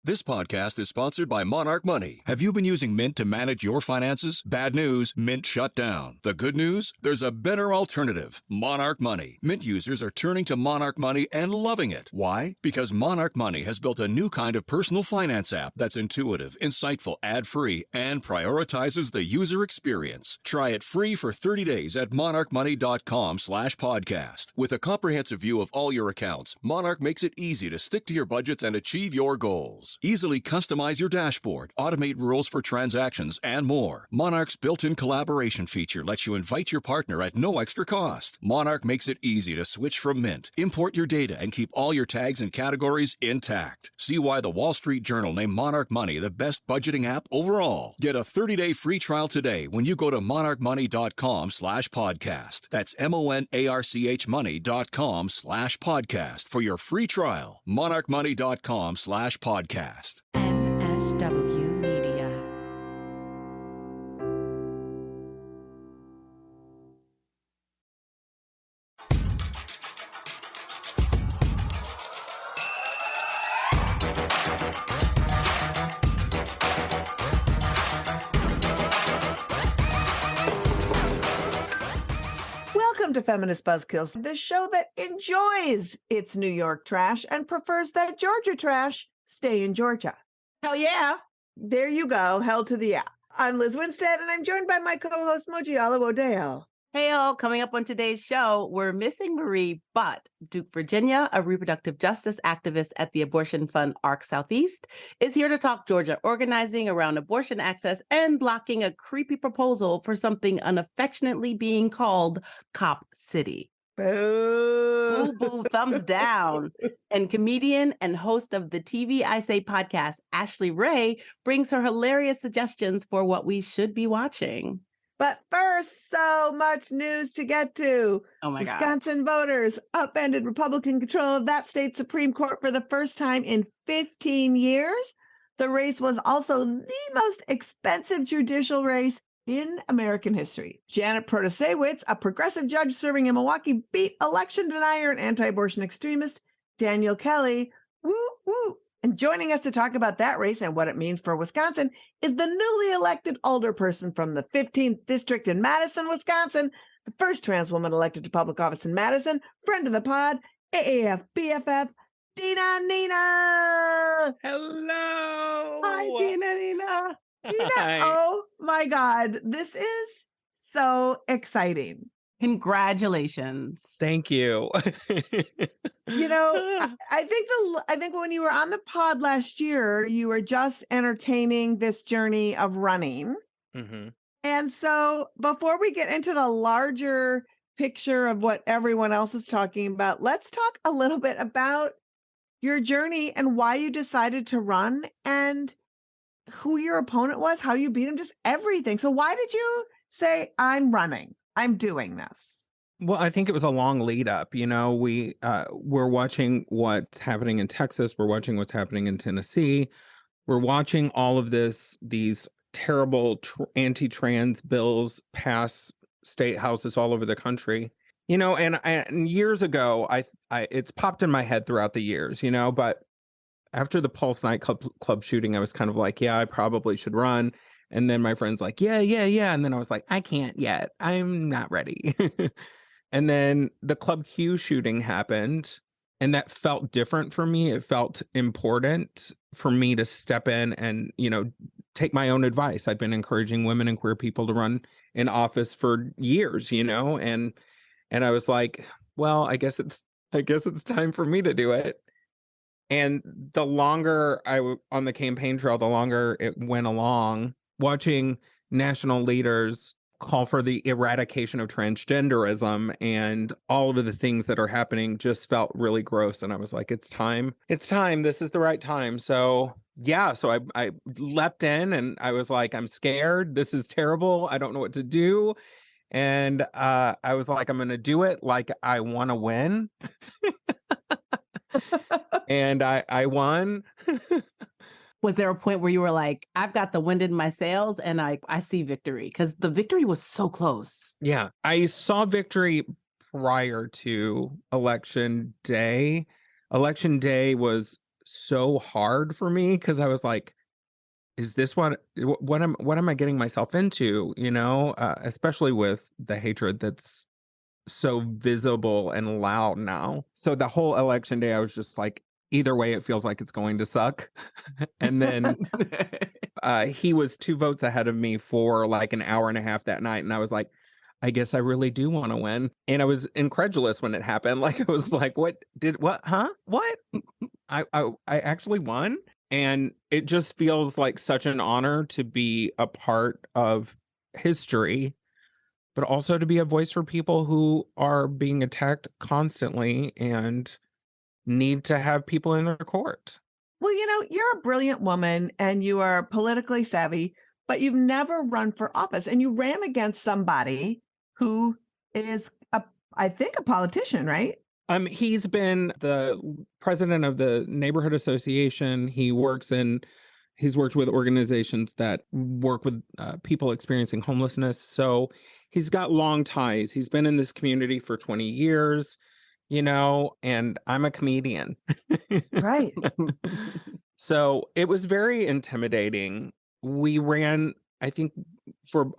This podcast is sponsored by Monarch Money. Have you been using Mint to manage your finances? Bad news, Mint shut down. The good news? There's a better alternative. Monarch Money. Mint users are turning to Monarch Money and loving it. Why? Because Monarch Money has built a new kind of personal finance app that's intuitive, insightful, ad-free, and prioritizes the user experience. Try it free for 30 days at monarchmoney.com/podcast. With a comprehensive view of all your accounts, Monarch makes it easy to stick to your budgets and achieve your goals. Easily customize your dashboard, automate rules for transactions, and more. Monarch's built-in collaboration feature lets you invite your partner at no extra cost. Monarch makes it easy to switch from Mint, import your data, and keep all your tags and categories intact. See why the Wall Street Journal named Monarch Money the best budgeting app overall. Get a 30-day free trial today when you go to monarchmoney.com/podcast. That's MONARCH money.com/podcast for your free trial. monarchmoney.com/podcast. MSW Media. Welcome to Feminist Buzzkills, the show that enjoys its New York trash and prefers that Georgia trash stay in Georgia. Hell yeah. There you go. Hell to the yeah. I'm Liz Winstead, and I'm joined by my co-host, Mojiala Wodale. Hey, all. Coming up on today's show, we're missing Marie Butt. Duke, Virginia, a reproductive justice activist at the abortion fund ARC Southeast, is here to talk Georgia organizing around abortion access and blocking a creepy proposal for something unaffectionately being called Cop City. Boo. Boo, boo, thumbs down. And comedian and host of the TV I Say podcast, Ashley Ray, brings her hilarious suggestions for what we should be watching. But first, so much news to get to. Oh my God. Wisconsin voters upended Republican control of that state's Supreme Court for the first time in 15 years. The race was also the most expensive judicial race in American history. Janet Protasewicz, a progressive judge serving in Milwaukee, beat election denier and anti-abortion extremist Daniel Kelly. Woo, woo. And joining us to talk about that race and what it means for Wisconsin is the newly elected alderperson from the 15th District in Madison, Wisconsin, the first trans woman elected to public office in Madison, friend of the pod, AAF BFF, Dina Nina. Hello. Hi, Dina Nina. Dina, Hi. oh my God, this is so exciting. Congratulations. Thank you. You know, I think when you were on the pod last year, you were just entertaining this journey of running. Mhm. And so before we get into the larger picture of what everyone else is talking about, let's talk a little bit about your journey and why you decided to run and who your opponent was, how you beat him, just everything. So why did you say, I'm running, I'm doing this? Well, I think it was a long lead up. You know, we're watching what's happening in Texas. We're watching what's happening in Tennessee. We're watching all of these terrible anti-trans bills pass state houses all over the country. You know, and years ago, I it's popped in my head throughout the years. You know, but after the Pulse nightclub shooting, I was kind of like, yeah, I probably should run. And then my friend's like, yeah. And then I was like, I can't yet. I'm not ready. And then the Club Q shooting happened, and that felt different for me. It felt important for me to step in and, you know, take my own advice. I'd been encouraging women and queer people to run in office for years, you know, and I was like, well, I guess it's time for me to do it. And the longer on the campaign trail, the longer it went along, watching national leaders call for the eradication of transgenderism and all of the things that are happening just felt really gross. And I was like, it's time. This is the right time. So yeah, so I leapt in and I was like, I'm scared. This is terrible. I don't know what to do. And I was like, I'm going to do it like I want to win. And I won. Was there a point where you were like, I've got the wind in my sails and I see victory? Because the victory was so close. Yeah, I saw victory prior to Election Day. Election Day was so hard for me because I was like, is this what am I getting myself into? Especially with the hatred that's so visible and loud now. So the whole election day, I was just like, either way, it feels like it's going to suck. And then he was 2 votes ahead of me for like an hour and a half that night. And I was like, I guess I really do want to win. And I was incredulous when it happened. Like, I was like, what, huh? What? I actually won. And it just feels like such an honor to be a part of history, but also to be a voice for people who are being attacked constantly and need to have people in their court. Well, you're a brilliant woman and you are politically savvy, but you've never run for office. And you ran against somebody who is, I think, a politician, right? He's been the president of the neighborhood association. He's worked with organizations that work with people experiencing homelessness. So he's got long ties. He's been in this community for 20 years, and I'm a comedian. Right. So it was very intimidating. We ran, I think,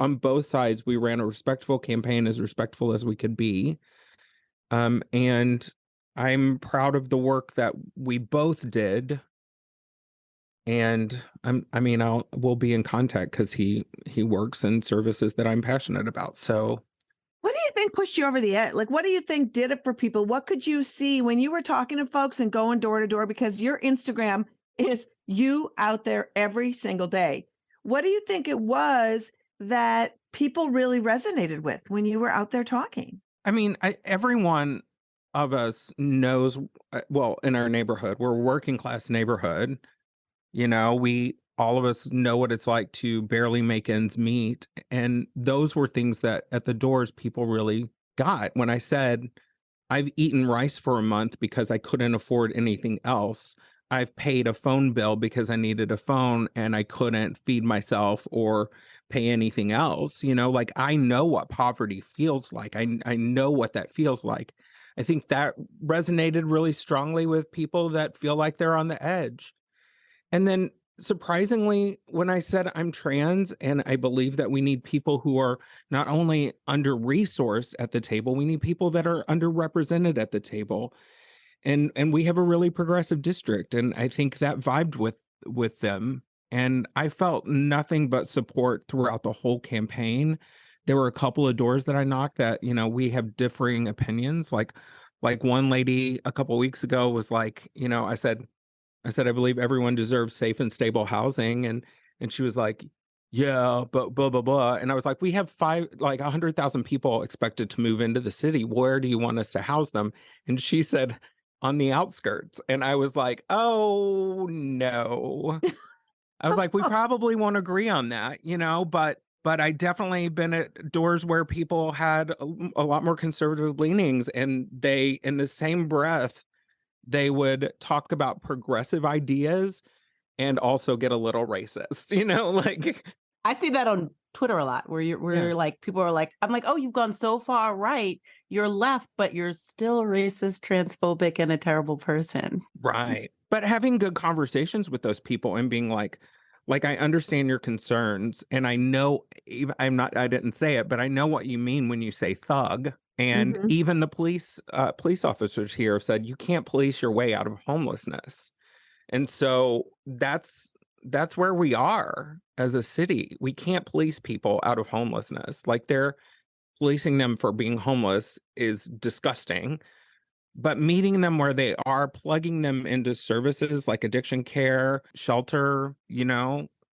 on both sides, we ran a respectful campaign, as respectful as we could be. And I'm proud of the work that we both did. And we'll be in contact because he works in services that I'm passionate about. So what do you think pushed you over the edge? Like, what do you think did it for people? What could you see when you were talking to folks and going door to door? Because your Instagram is you out there every single day. What do you think it was that people really resonated with when you were out there talking? Every one of us knows, in our neighborhood, we're a working class neighborhood. All of us know what it's like to barely make ends meet. And those were things that at the doors people really got. When I said, I've eaten rice for a month because I couldn't afford anything else. I've paid a phone bill because I needed a phone and I couldn't feed myself or pay anything else. I know what poverty feels like. I know what that feels like. I think that resonated really strongly with people that feel like they're on the edge. And then surprisingly, when I said I'm trans and I believe that we need people who are not only under-resourced at the table, we need people that are underrepresented at the table. And we have a really progressive district. And I think that vibed with them. And I felt nothing but support throughout the whole campaign. There were a couple of doors that I knocked that, we have differing opinions. Like one lady a couple of weeks ago was like, I said, I believe everyone deserves safe and stable housing. And she was like, yeah, but blah, blah, blah. And I was like, we have 100,000 people expected to move into the city. Where do you want us to house them? And she said, on the outskirts. And I was like, oh, no. I was like, we probably won't agree on that, but I definitely been at doors where people had a lot more conservative leanings, and they, in the same breath, they would talk about progressive ideas and also get a little racist, I see that on Twitter a lot where you're like, people are like, I'm like, oh, you've gone so far right, you're left, but you're still racist, transphobic, and a terrible person. Right. But having good conversations with those people and being like, I understand your concerns, and I know I didn't say it, but I know what you mean when you say thug. And even the police officers here have said, you can't police your way out of homelessness. And so that's where we are as a city. We can't police people out of homelessness. Like, they're policing them for being homeless is disgusting. But meeting them where they are, plugging them into services like addiction care, shelter,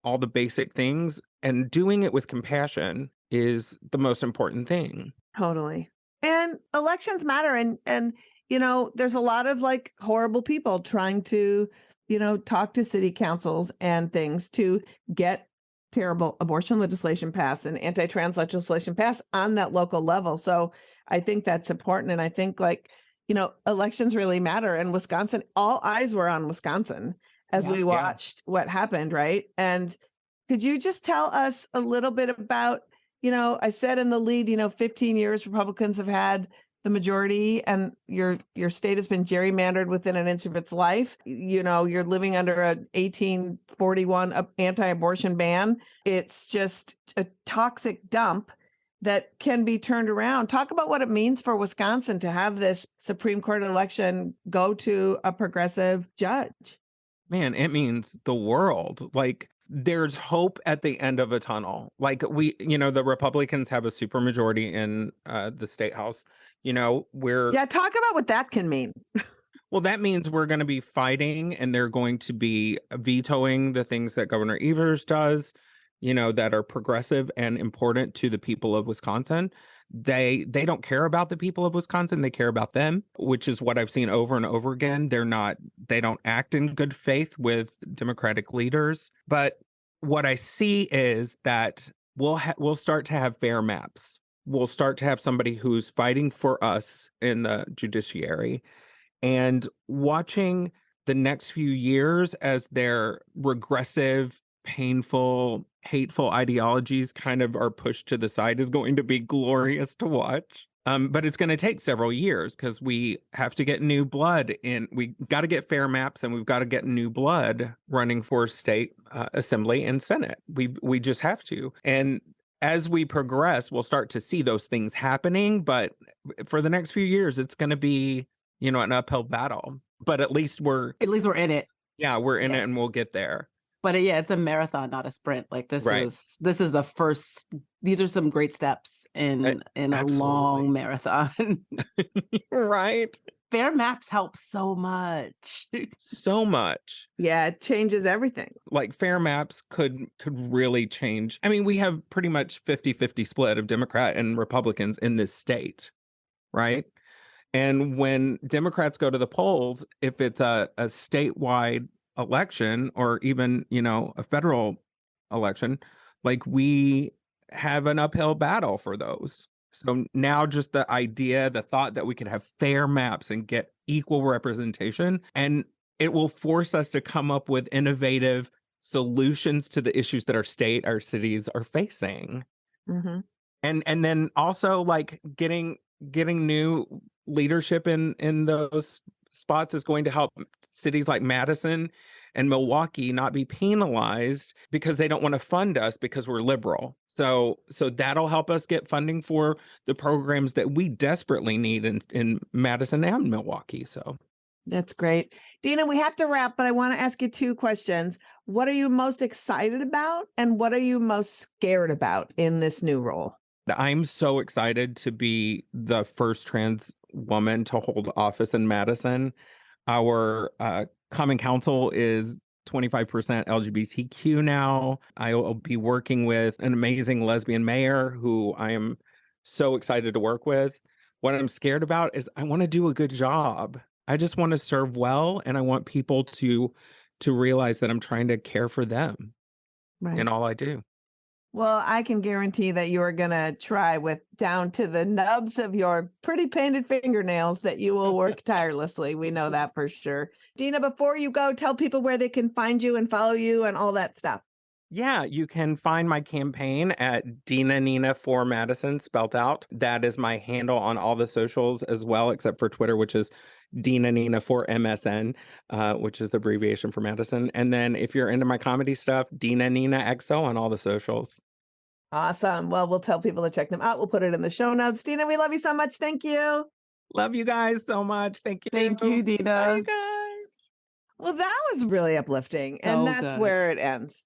all the basic things, and doing it with compassion is the most important thing. Totally. And elections matter. And there's a lot of horrible people trying to, talk to city councils and things to get terrible abortion legislation passed and anti-trans legislation passed on that local level. So I think that's important. And I think elections really matter. And Wisconsin, all eyes were on Wisconsin as we watched what happened, right? And could you just tell us a little bit about, I said in the lead, 15 years Republicans have had the majority and your state has been gerrymandered within an inch of its life. You know, you're living under a 1841 anti-abortion ban. It's just a toxic dump that can be turned around. Talk about what it means for Wisconsin to have this Supreme Court election go to a progressive judge. Man, it means the world. Like, there's hope at the end of a tunnel. Like, the Republicans have a supermajority in the state house. Yeah, talk about what that can mean. Well, that means we're going to be fighting, and they're going to be vetoing the things that Governor Evers does, that are progressive and important to the people of Wisconsin. They don't care about the people of Wisconsin. They care about them, which is what I've seen over and over again. They don't act in good faith with Democratic leaders. But what I see is that we'll start to have fair maps. We'll start to have somebody who's fighting for us in the judiciary, and watching the next few years as their regressive, painful, hateful ideologies kind of are pushed to the side is going to be glorious to watch. But it's going to take several years because we have to get new blood in. We got to get fair maps, and we've got to get new blood running for state assembly and Senate. We just have to. And as we progress, we'll start to see those things happening. But for the next few years, it's going to be, an uphill battle. But at least we're in it. Yeah, we're in it, and we'll get there. But it's a marathon, not a sprint. Like this is the first. These are some great steps in a long marathon. Right. Fair maps help so much. So much. Yeah, it changes everything. Like, fair maps could really change. I mean, we have pretty much 50-50 split of Democrat and Republicans in this state, right? And when Democrats go to the polls, if it's a statewide election or even, a federal election, like, we have an uphill battle for those. So now just the idea, the thought that we could have fair maps and get equal representation, and it will force us to come up with innovative solutions to the issues that our state, our cities are facing. Mm-hmm. And then also, like, getting new leadership in those spots is going to help cities like Madison and Milwaukee not be penalized because they don't want to fund us because we're liberal. So that'll help us get funding for the programs that we desperately need in Madison and Milwaukee. So that's great. Dina, we have to wrap, but I want to ask you two questions. What are you most excited about, and what are you most scared about in this new role? I'm so excited to be the first trans woman to hold office in Madison. Our Common Council is 25% LGBTQ now. I will be working with an amazing lesbian mayor who I am so excited to work with. What I'm scared about is I want to do a good job. I just want to serve well, and I want people to realize that I'm trying to care for them in all I do. Well, I can guarantee that you are going to try with down to the nubs of your pretty painted fingernails that you will work tirelessly. We know that for sure. Dina, before you go, tell people where they can find you and follow you and all that stuff. Yeah, you can find my campaign at Dina Nina for Madison, spelt out. That is my handle on all the socials as well, except for Twitter, which is Dina Nina for MSN, which is the abbreviation for Madison. And then if you're into my comedy stuff, Dina Nina XO on all the socials. Awesome. Well, we'll tell people to check them out. We'll put it in the show notes. Dina, we love you so much. Thank you. Love you guys so much. Thank you. Thank you, Dina. Bye, you guys. Well, that was really uplifting. And that's where it ends.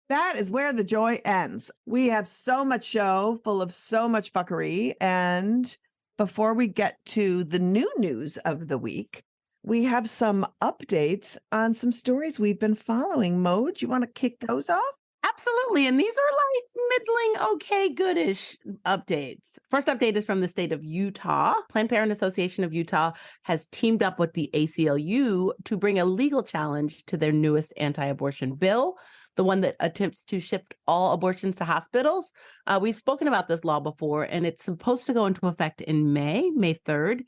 That is where the joy ends. We have so much show full of so much fuckery. And before we get to the new news of the week, we have some updates on some stories we've been following. Mo, do you want to kick those off? Absolutely. And these are like middling, okay, goodish updates. First update is from the state of Utah. Planned Parenthood Association of Utah has teamed up with the ACLU to bring a legal challenge to their newest anti-abortion bill, the one that attempts to shift all abortions to hospitals. We've spoken about this law before, and it's supposed to go into effect in May 3rd.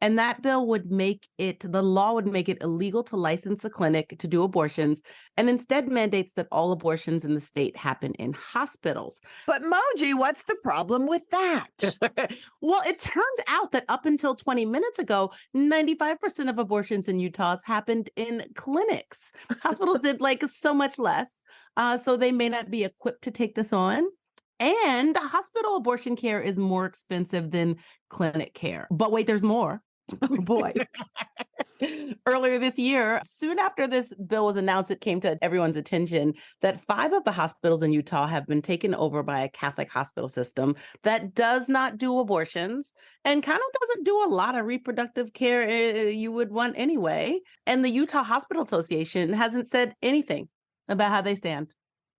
And that bill would the law would make it illegal to license a clinic to do abortions, and instead mandates that all abortions in the state happen in hospitals. But Moji, what's the problem with that? Well, it turns out that up until 20 minutes ago, 95% of abortions in Utah happened in clinics. Hospitals did like so much less, so they may not be equipped to take this on. And hospital abortion care is more expensive than clinic care. But wait, there's more. Oh boy. Earlier this year, soon after this bill was announced, it came to everyone's attention that 5 of the hospitals in Utah have been taken over by a Catholic hospital system that does not do abortions and kind of doesn't do a lot of reproductive care you would want anyway. And the Utah Hospital Association hasn't said anything about how they stand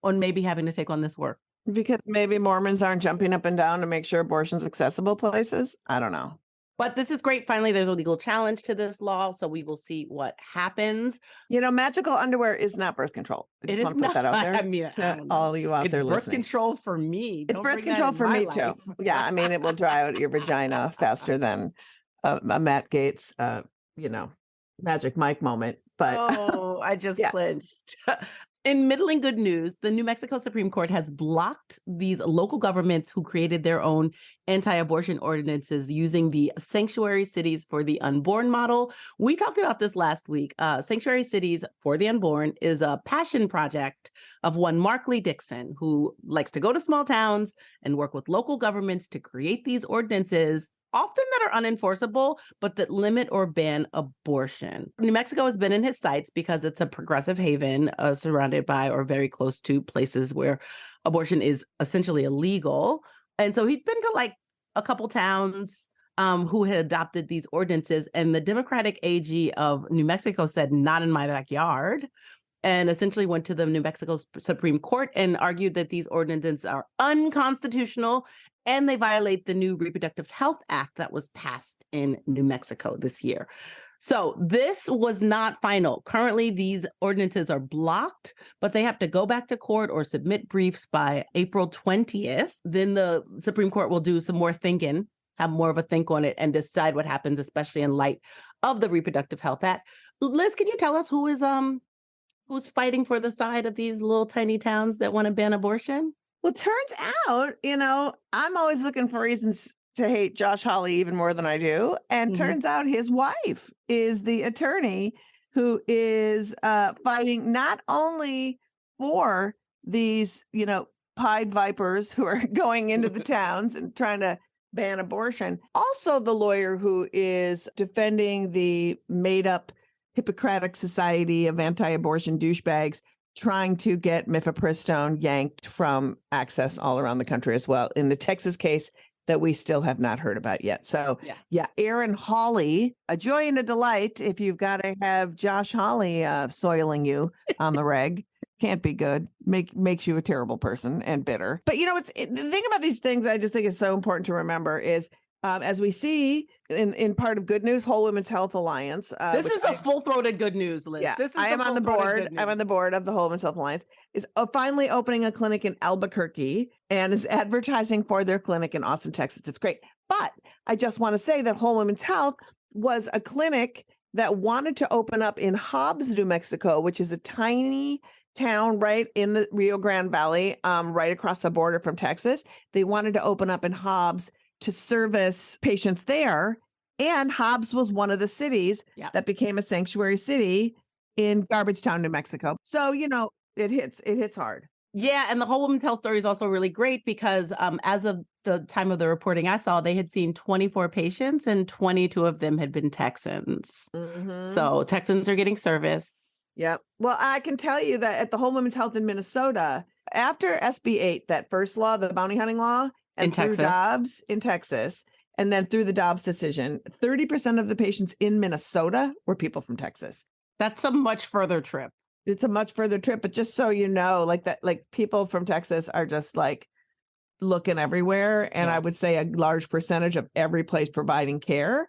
on maybe having to take on this work. Because maybe Mormons aren't jumping up and down to make sure abortion's accessible places. I don't know. But this is great. Finally, there's a legal challenge to this law, so we will see what happens. You know, magical underwear is not birth control. I just want to put that out there. I mean, to all you out there listening. It's birth control for me. It's birth control for me too. Yeah, I mean, it will dry out your vagina faster than a Matt Gaetz, Magic Mike moment. But oh, I just clinched. In middling good news, the New Mexico Supreme Court has blocked these local governments who created their own anti-abortion ordinances using the Sanctuary Cities for the Unborn model. We talked about this last week. Sanctuary Cities for the Unborn is a passion project of one Mark Lee Dixon, who likes to go to small towns and work with local governments to create these ordinances, often that are unenforceable, but that limit or ban abortion. New Mexico has been in his sights because it's a progressive haven surrounded by or very close to places where abortion is essentially illegal. And so he'd been to like a couple towns who had adopted these ordinances, and the Democratic AG of New Mexico said, not in my backyard, and essentially went to the New Mexico Supreme Court and argued that these ordinances are unconstitutional and they violate the new Reproductive Health Act that was passed in New Mexico this year. So this was not final. Currently, these ordinances are blocked, but they have to go back to court or submit briefs by April 20th. Then the Supreme Court will do some more thinking, have more of a think on it, and decide what happens, especially in light of the Reproductive Health Act. Liz, can you tell us who's fighting for the side of these little tiny towns that want to ban abortion? Well, turns out, I'm always looking for reasons to hate Josh Hawley even more than I do. And turns out his wife is the attorney who is fighting not only for these, Pied Vipers who are going into the towns and trying to ban abortion, also the lawyer who is defending the made up Hippocratic Society of anti-abortion douchebags trying to get mifepristone yanked from access all around the country as well in the Texas case that we still have not heard about yet. So yeah, Aaron Hawley, a joy and a delight if you've got to have Josh Hawley soiling you on the reg. Can't be good. Makes you a terrible person and bitter. But the thing about these things I just think is so important to remember is as we see in part of Good News, Whole Women's Health Alliance. This is a full-throated good news list. Yeah, this is I am on the board. I'm on the board of the Whole Women's Health Alliance. Is finally opening a clinic in Albuquerque and is advertising for their clinic in Austin, Texas. It's great. But I just want to say that Whole Women's Health was a clinic that wanted to open up in Hobbs, New Mexico, which is a tiny town right in the Rio Grande Valley, right across the border from Texas. They wanted to open up in Hobbs to service patients there. And Hobbs was one of the cities that became a sanctuary city in Garbage Town, New Mexico. So, it hits hard. Yeah. And the Whole Women's Health story is also really great because as of the time of the reporting I saw, they had seen 24 patients and 22 of them had been Texans. So Texans are getting service. Yeah. Well, I can tell you that at the Whole Women's Health in Minnesota, after SB 8, that first law, the bounty hunting law, and through Dobbs in Texas, and then through the Dobbs decision, 30% of the patients in Minnesota were people from Texas. That's a much further trip. It's a much further trip, but just so you know, like people from Texas are just like looking everywhere. And I would say a large percentage of every place providing care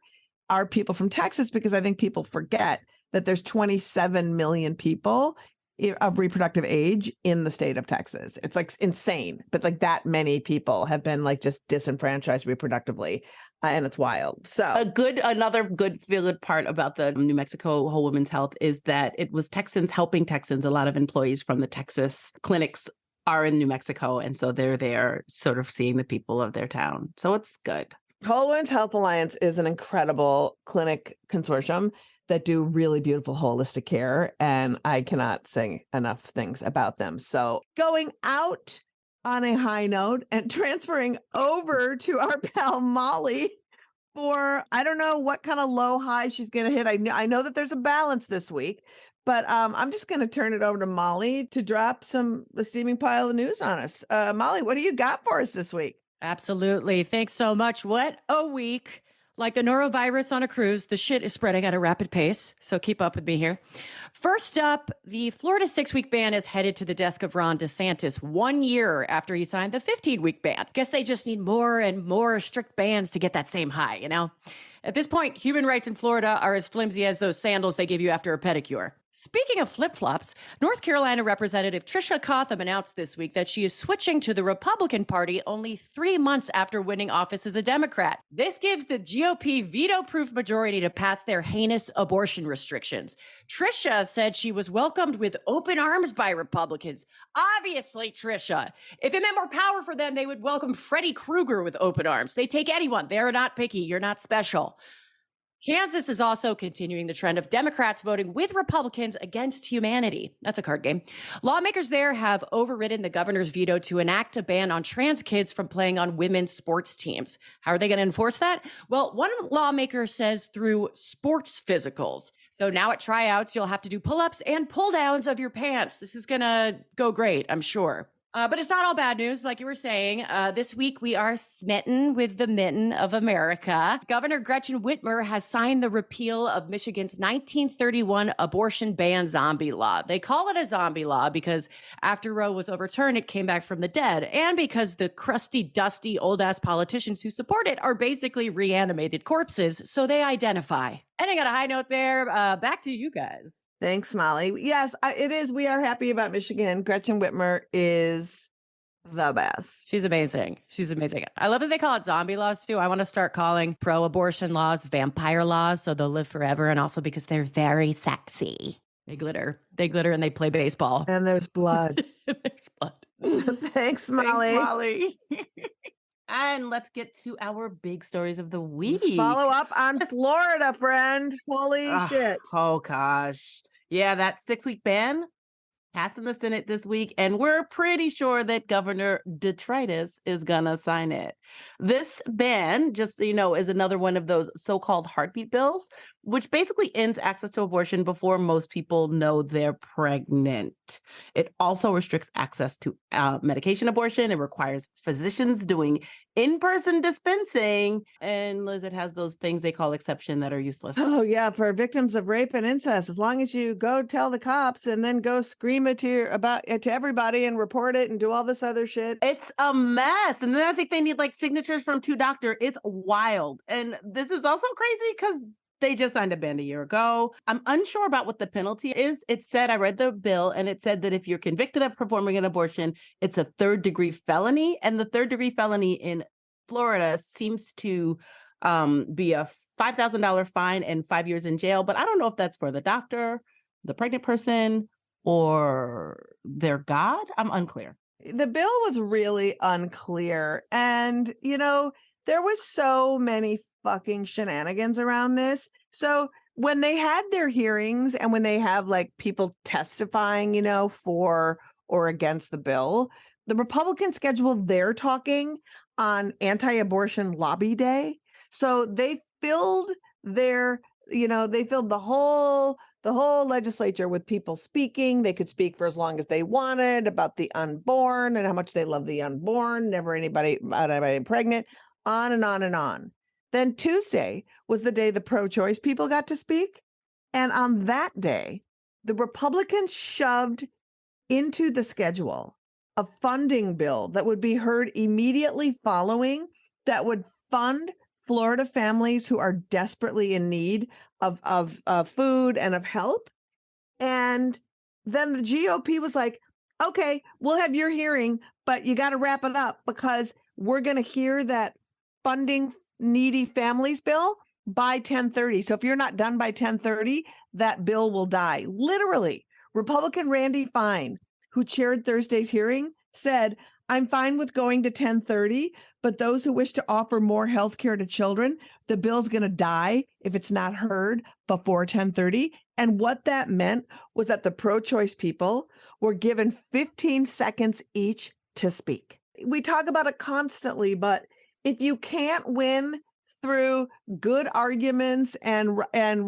are people from Texas, because I think people forget that there's 27 million people of reproductive age in the state of Texas. It's like insane, but like that many people have been like just disenfranchised reproductively. and it's wild. So Another good feel-good part about the New Mexico Whole Women's Health is that it was Texans helping Texans. A lot of employees from the Texas clinics are in New Mexico, and so they're there sort of seeing the people of their town. So it's good. Whole Women's Health Alliance is an incredible clinic consortium that do really beautiful holistic care, and I cannot say enough things about them. So going out on a high note and transferring over to our pal Molly for, I don't know what kind of low high she's going to hit. I know that there's a balance this week, but I'm just going to turn it over to Molly to drop the steaming pile of news on us. Molly, what do you got for us this week? Absolutely. Thanks so much. What a week. Like the norovirus on a cruise, the shit is spreading at a rapid pace. So keep up with me here. First up, the Florida 6-week ban is headed to the desk of Ron DeSantis 1 year after he signed the 15-week ban. Guess they just need more and more strict bans to get that same high, you know? At this point, human rights in Florida are as flimsy as those sandals they give you after a pedicure. Speaking of flip-flops, North Carolina Representative Tricia Cotham announced this week that she is switching to the Republican Party only 3 months after winning office as a Democrat. This gives the GOP veto-proof majority to pass their heinous abortion restrictions. Tricia said she was welcomed with open arms by Republicans. Obviously, Tricia. If it meant more power for them, they would welcome Freddy Krueger with open arms. They take anyone. They're not picky. You're not special. Kansas is also continuing the trend of Democrats voting with Republicans against humanity. That's a card game. Lawmakers there have overridden the governor's veto to enact a ban on trans kids from playing on women's sports teams. How are they going to enforce that? Well, one lawmaker says through sports physicals. So now at tryouts, you'll have to do pull-ups and pull-downs of your pants. This is going to go great, I'm sure. But it's not all bad news, like you were saying. This week, we are smitten with the mitten of America. Governor Gretchen Whitmer has signed the repeal of Michigan's 1931 abortion ban zombie law. They call it a zombie law because after Roe was overturned, it came back from the dead. And because the crusty, dusty, old-ass politicians who support it are basically reanimated corpses, so they identify. Ending on a high note there, back to you guys. Thanks, Molly. Yes, it is. We are happy about Michigan. Gretchen Whitmer is the best. She's amazing. She's amazing. I love that they call it zombie laws too. I want to start calling pro-abortion laws vampire laws so they'll live forever, and also because they're very sexy. They glitter and they play baseball. And there's blood. There's blood. Thanks, Molly. Thanks, Molly. And let's get to our big stories of the week. Let's follow up on Florida, friend. Holy shit. Oh, gosh. Yeah, that 6-week ban passed in the Senate this week, and we're pretty sure that Governor Detritus is going to sign it. This ban, just so you know, is another one of those so-called heartbeat bills, which basically ends access to abortion before most people know they're pregnant. It also restricts access to medication abortion. It requires physicians doing in-person dispensing. And Liz, it has those things they call exception that are useless. Oh, yeah. For victims of rape and incest, as long as you go tell the cops and then go scream it to everybody and report it and do all this other shit. It's a mess. And then I think they need like signatures from 2 doctors. It's wild. And this is also crazy because they just signed a ban a year ago. I'm unsure about what the penalty is. It said, I read the bill, and it said that if you're convicted of performing an abortion, it's a 3rd-degree felony. And the 3rd-degree felony in Florida seems to be a $5,000 fine and 5 years in jail. But I don't know if that's for the doctor, the pregnant person, or their God. I'm unclear. The bill was really unclear. And, you know, there was so many fucking shenanigans around this. So when they had their hearings and when they have like people testifying, you know, for or against the bill, the Republicans scheduled their talking on anti-abortion lobby day. So they filled the whole legislature with people speaking. They could speak for as long as they wanted about the unborn and how much they love the unborn, never anybody pregnant, on and on and on. Then Tuesday was the day the pro-choice people got to speak. And on that day, the Republicans shoved into the schedule a funding bill that would be heard immediately following that would fund Florida families who are desperately in need of food and of help. And then the GOP was like, okay, we'll have your hearing, but you got to wrap it up because we're going to hear that funding needy families bill by 10:30. So if you're not done by 10:30, that bill will die. Literally. Republican Randy Fine, who chaired Thursday's hearing, said, I'm fine with going to 10:30, but those who wish to offer more health care to children, the bill's going to die if it's not heard before 10:30. And what that meant was that the pro-choice people were given 15 seconds each to speak. We talk about it constantly, but if you can't win through good arguments and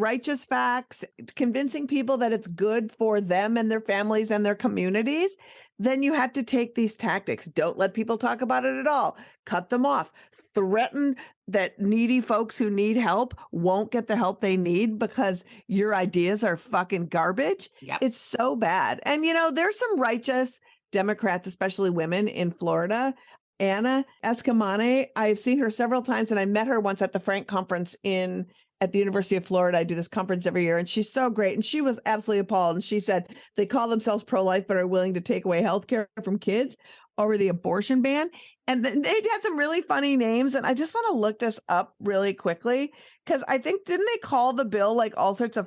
righteous facts, convincing people that it's good for them and their families and their communities, then you have to take these tactics. Don't let people talk about it at all. Cut them off. Threaten that needy folks who need help won't get the help they need because your ideas are fucking garbage. Yep. It's so bad. And, there's some righteous Democrats, especially women in Florida. Anna Escamane, I've seen her several times, and I met her once at the Frank conference at the University of Florida. I do this conference every year, and she's so great. And she was absolutely appalled. And she said they call themselves pro-life, but are willing to take away health care from kids over the abortion ban. And they had some really funny names. And I just want to look this up really quickly, because I think, didn't they call the bill like all sorts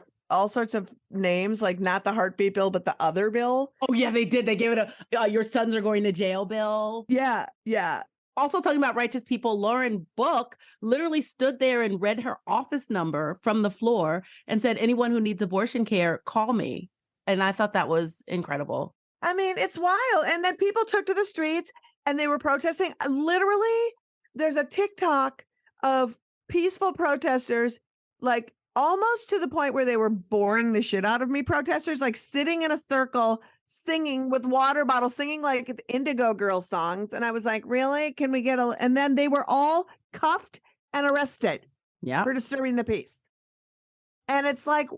of names, like not the heartbeat bill, but the other bill? Oh, yeah, they did. They gave it a your sons are going to jail bill. Yeah, yeah. Also talking about righteous people, Lauren Book literally stood there and read her office number from the floor and said, anyone who needs abortion care, call me. And I thought that was incredible. I mean, it's wild. And then people took to the streets and they were protesting. Literally, there's a TikTok of peaceful protesters, like almost to the point where they were boring the shit out of me, protesters, like sitting in a circle, singing with water bottles, singing like Indigo Girls songs. And I was like, really? Can we get and then they were all cuffed and arrested for disturbing the peace. And it's like,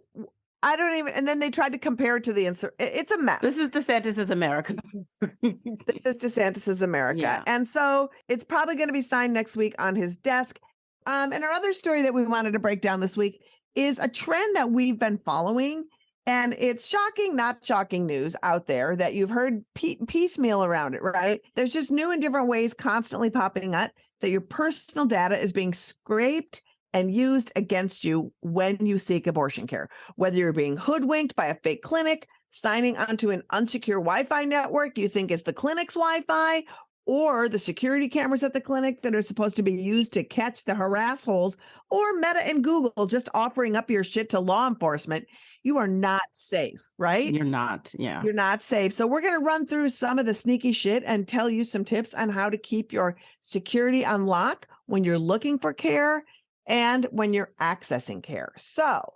I don't even, and then they tried to compare it to it's a mess. This is DeSantis's America. This is DeSantis's America. Yeah. And so it's probably going to be signed next week on his desk. And our other story that we wanted to break down this week is a trend that we've been following. And it's shocking, not shocking news out there that you've heard piecemeal around it, right? There's just new and different ways constantly popping up that your personal data is being scraped and used against you when you seek abortion care, whether you're being hoodwinked by a fake clinic, signing onto an unsecure Wi-Fi network you think is the clinic's Wi-Fi, or the security cameras at the clinic that are supposed to be used to catch the harass holes, or Meta and Google just offering up your shit to law enforcement. You are not safe, right? You're not. Yeah. You're not safe. So we're going to run through some of the sneaky shit and tell you some tips on how to keep your security on lock when you're looking for care and when you're accessing care. So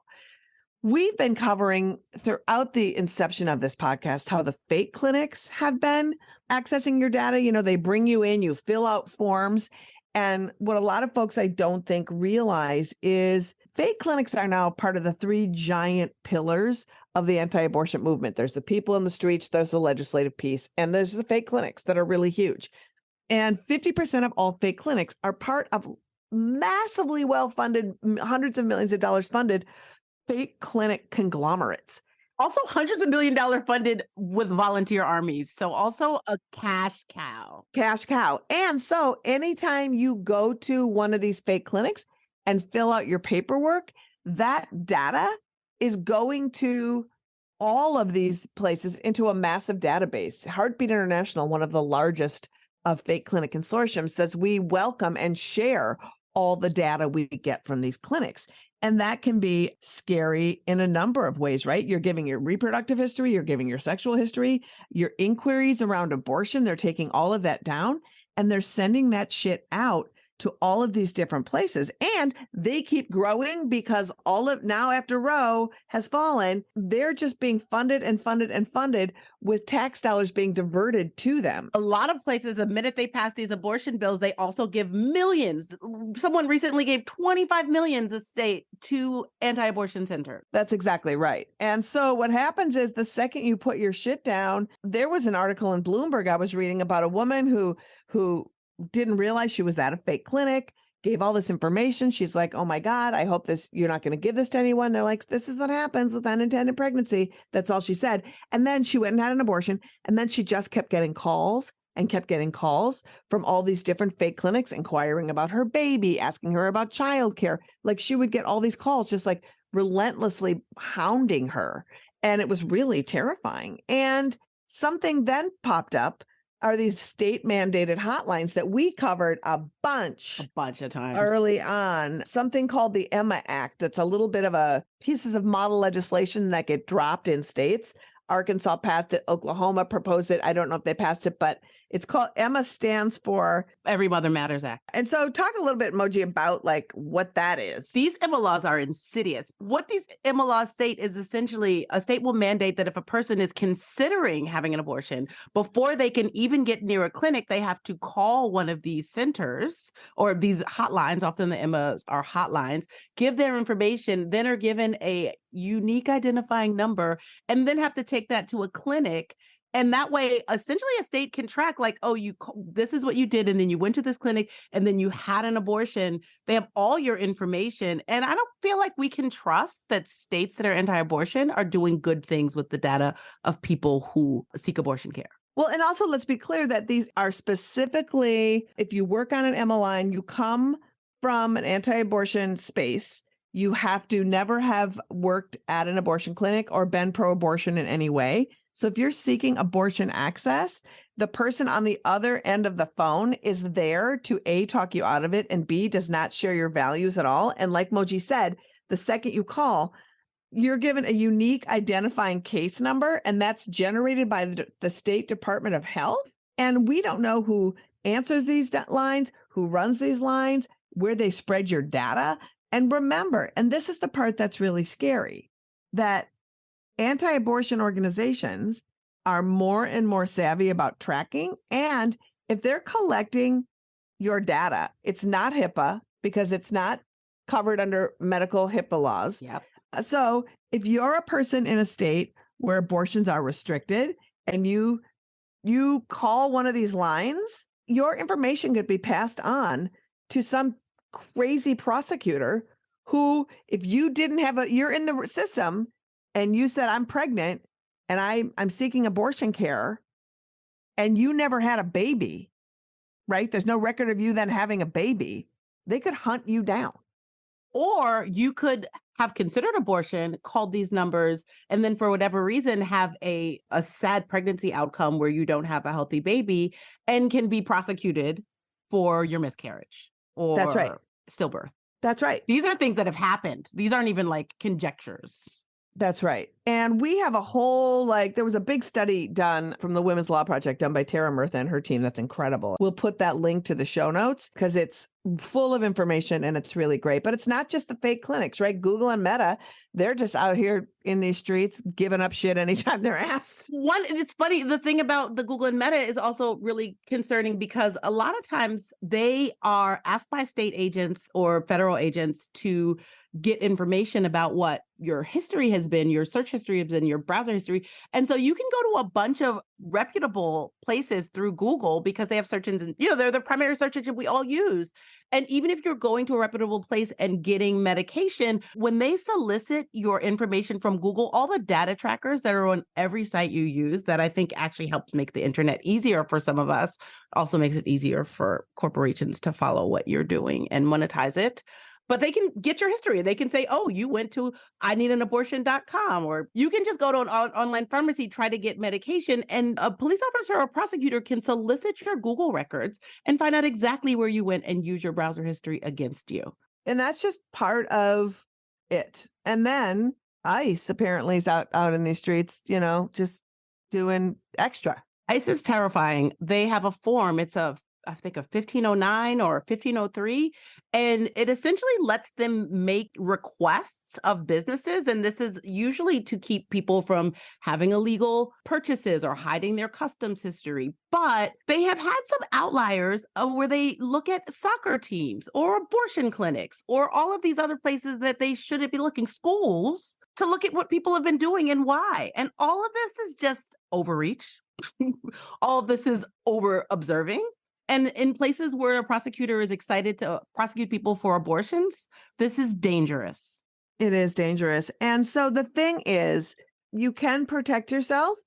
we've been covering throughout the inception of this podcast how the fake clinics have been accessing your data. They bring you in, you fill out forms. And what a lot of folks I don't think realize is fake clinics are now part of the three giant pillars of the anti-abortion movement. There's the people in the streets, there's the legislative piece, and there's the fake clinics that are really huge. And 50% of all fake clinics are part of massively well-funded, hundreds of millions of dollars funded fake clinic conglomerates. Also hundreds of $1 million funded with volunteer armies. So also a cash cow. Cash cow. And so anytime you go to one of these fake clinics and fill out your paperwork, that data is going to all of these places into a massive database. Heartbeat International, one of the largest of fake clinic consortiums, says we welcome and share all the data we get from these clinics. And that can be scary in a number of ways, right? You're giving your reproductive history, you're giving your sexual history, your inquiries around abortion. They're taking all of that down and they're sending that shit out to all of these different places. And they keep growing because now after Roe has fallen, they're just being funded and funded and funded with tax dollars being diverted to them. A lot of places, the minute they pass these abortion bills, they also give millions. Someone recently gave 25 million a state to anti-abortion centers. That's exactly right. And so what happens is the second you put your shit down, there was an article in Bloomberg I was reading about a woman who didn't realize she was at a fake clinic, gave all this information. She's like, oh my God, I hope you're not going to give this to anyone. They're like, this is what happens with unintended pregnancy. That's all she said. And then she went and had an abortion. And then she just kept getting calls and kept getting calls from all these different fake clinics inquiring about her baby, asking her about childcare. Like she would get all these calls just like relentlessly hounding her. And it was really terrifying. And something then popped up are these state mandated hotlines that we covered a bunch of times early on. Something called the Emma Act. That's a little bit of a pieces of model legislation that get dropped in states. Arkansas passed it. Oklahoma proposed it. I don't know if they passed it, but it's called Emma stands for Every Mother Matters Act. And so talk a little bit, Moji, about like what that is. These Emma laws are insidious. What these Emma laws state is essentially a state will mandate that if a person is considering having an abortion, before they can even get near a clinic, they have to call one of these centers or these hotlines. Often the Emmas are hotlines, give their information, then are given a unique identifying number, and then have to take that to a clinic. And that way, essentially, a state can track like, oh, this is what you did. And then you went to this clinic and then you had an abortion. They have all your information. And I don't feel like we can trust that states that are anti-abortion are doing good things with the data of people who seek abortion care. Well, and also let's be clear that these are specifically, if you work on an Emma line, you come from an anti-abortion space. You have to never have worked at an abortion clinic or been pro-abortion in any way. So if you're seeking abortion access, the person on the other end of the phone is there to A, talk you out of it, and B, does not share your values at all. And like Moji said, the second you call, you're given a unique identifying case number, and that's generated by the State Department of Health. And we don't know who answers these lines, who runs these lines, where they spread your data. And remember, and this is the part that's really scary, that anti-abortion organizations are more and more savvy about tracking. And if they're collecting your data, it's not HIPAA because it's not covered under medical HIPAA laws. Yep. So if you're a person in a state where abortions are restricted and you call one of these lines, your information could be passed on to some crazy prosecutor who, if you didn't have you're in the system and you said, I'm pregnant and I'm seeking abortion care and you never had a baby, right? There's no record of you then having a baby. They could hunt you down. Or you could have considered abortion, called these numbers, and then for whatever reason have a sad pregnancy outcome where you don't have a healthy baby and can be prosecuted for your miscarriage or That's right. stillbirth. That's right. These are things that have happened. These aren't even like conjectures. That's right. And we have a whole, there was a big study done from the Women's Law Project done by Tara Murtha and her team. That's incredible. We'll put that link to the show notes because it's full of information and it's really great. But it's not just the fake clinics, right? Google and Meta, they're just out here in these streets giving up shit anytime they're asked. It's funny. The thing about the Google and Meta is also really concerning because a lot of times they are asked by state agents or federal agents to get information about what your history has been, your search history has been, your browser history. And so you can go to a bunch of reputable places through Google because they have search engines, they're the primary search engine we all use. And even if you're going to a reputable place and getting medication, when they solicit your information from Google, all the data trackers that are on every site you use, that I think actually helps make the internet easier for some of us, also makes it easier for corporations to follow what you're doing and monetize it. But they can get your history. They can say, oh, you went to ineedabortion.com, or you can just go to an online pharmacy, try to get medication, and a police officer or a prosecutor can solicit your Google records and find out exactly where you went and use your browser history against you. And that's just part of it. And then ICE apparently is out in these streets, just doing extra. ICE is terrifying. They have a form. It's I think a 1509 or 1503, and it essentially lets them make requests of businesses. And this is usually to keep people from having illegal purchases or hiding their customs history. But they have had some outliers where they look at soccer teams or abortion clinics or all of these other places that they shouldn't be looking, schools, to look at what people have been doing and why. And all of this is just overreach. All of this is over observing. And in places where a prosecutor is excited to prosecute people for abortions, this is dangerous. It is dangerous. And so the thing is, you can protect yourself,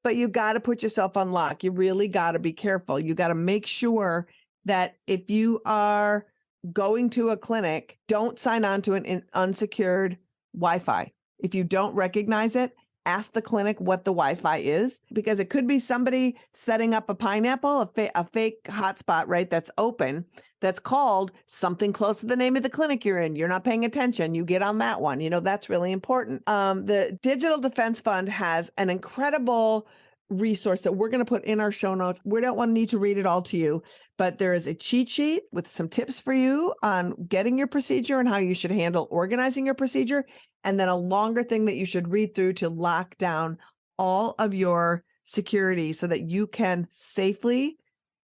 but you got to put yourself on lock. You really got to be careful. You got to make sure that if you are going to a clinic, don't sign on to an unsecured Wi-Fi. If you don't recognize it, ask the clinic what the Wi-Fi is, because it could be somebody setting up a pineapple, a fake hotspot, right? That's open, that's called something close to the name of the clinic you're in. You're not paying attention. You get on that one. That's really important. The Digital Defense Fund has an incredible resource that we're going to put in our show notes. We don't need to read it all to you, but there is a cheat sheet with some tips for you on getting your procedure and how you should handle organizing your procedure. And then a longer thing that you should read through to lock down all of your security so that you can safely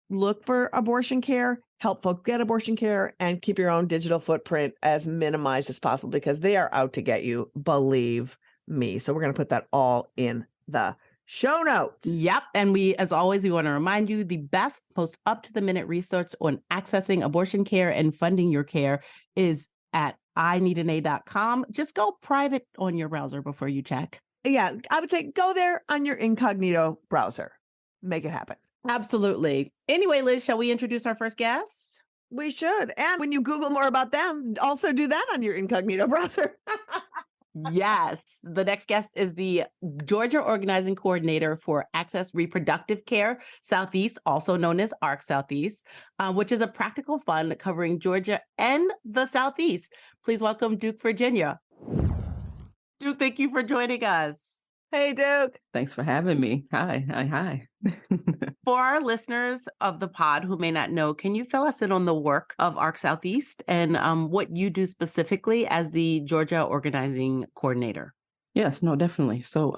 look for abortion care, help folks get abortion care, and keep your own digital footprint as minimized as possible, because they are out to get you, believe me. So we're going to put that all in the show notes. Yep. And as always, we want to remind you the best, most up-to-the-minute research on accessing abortion care and funding your care is at ineedana.com. Just go private on your browser before you check. Yeah, I would say go there on your incognito browser. Make it happen. Absolutely. Anyway, Liz, shall we introduce our first guest? We should. And when you Google more about them, also do that on your incognito browser. Yes. The next guest is the Georgia Organizing Coordinator for Access Reproductive Care Southeast, also known as ARC Southeast, which is a practical fund covering Georgia and the Southeast. Please welcome Duke, Virginia. Duke, thank you for joining us. Hey, Duke. Thanks for having me. Hi. For our listeners of the pod who may not know, can you fill us in on the work of ARC Southeast and what you do specifically as the Georgia Organizing Coordinator? Yes, no, definitely. So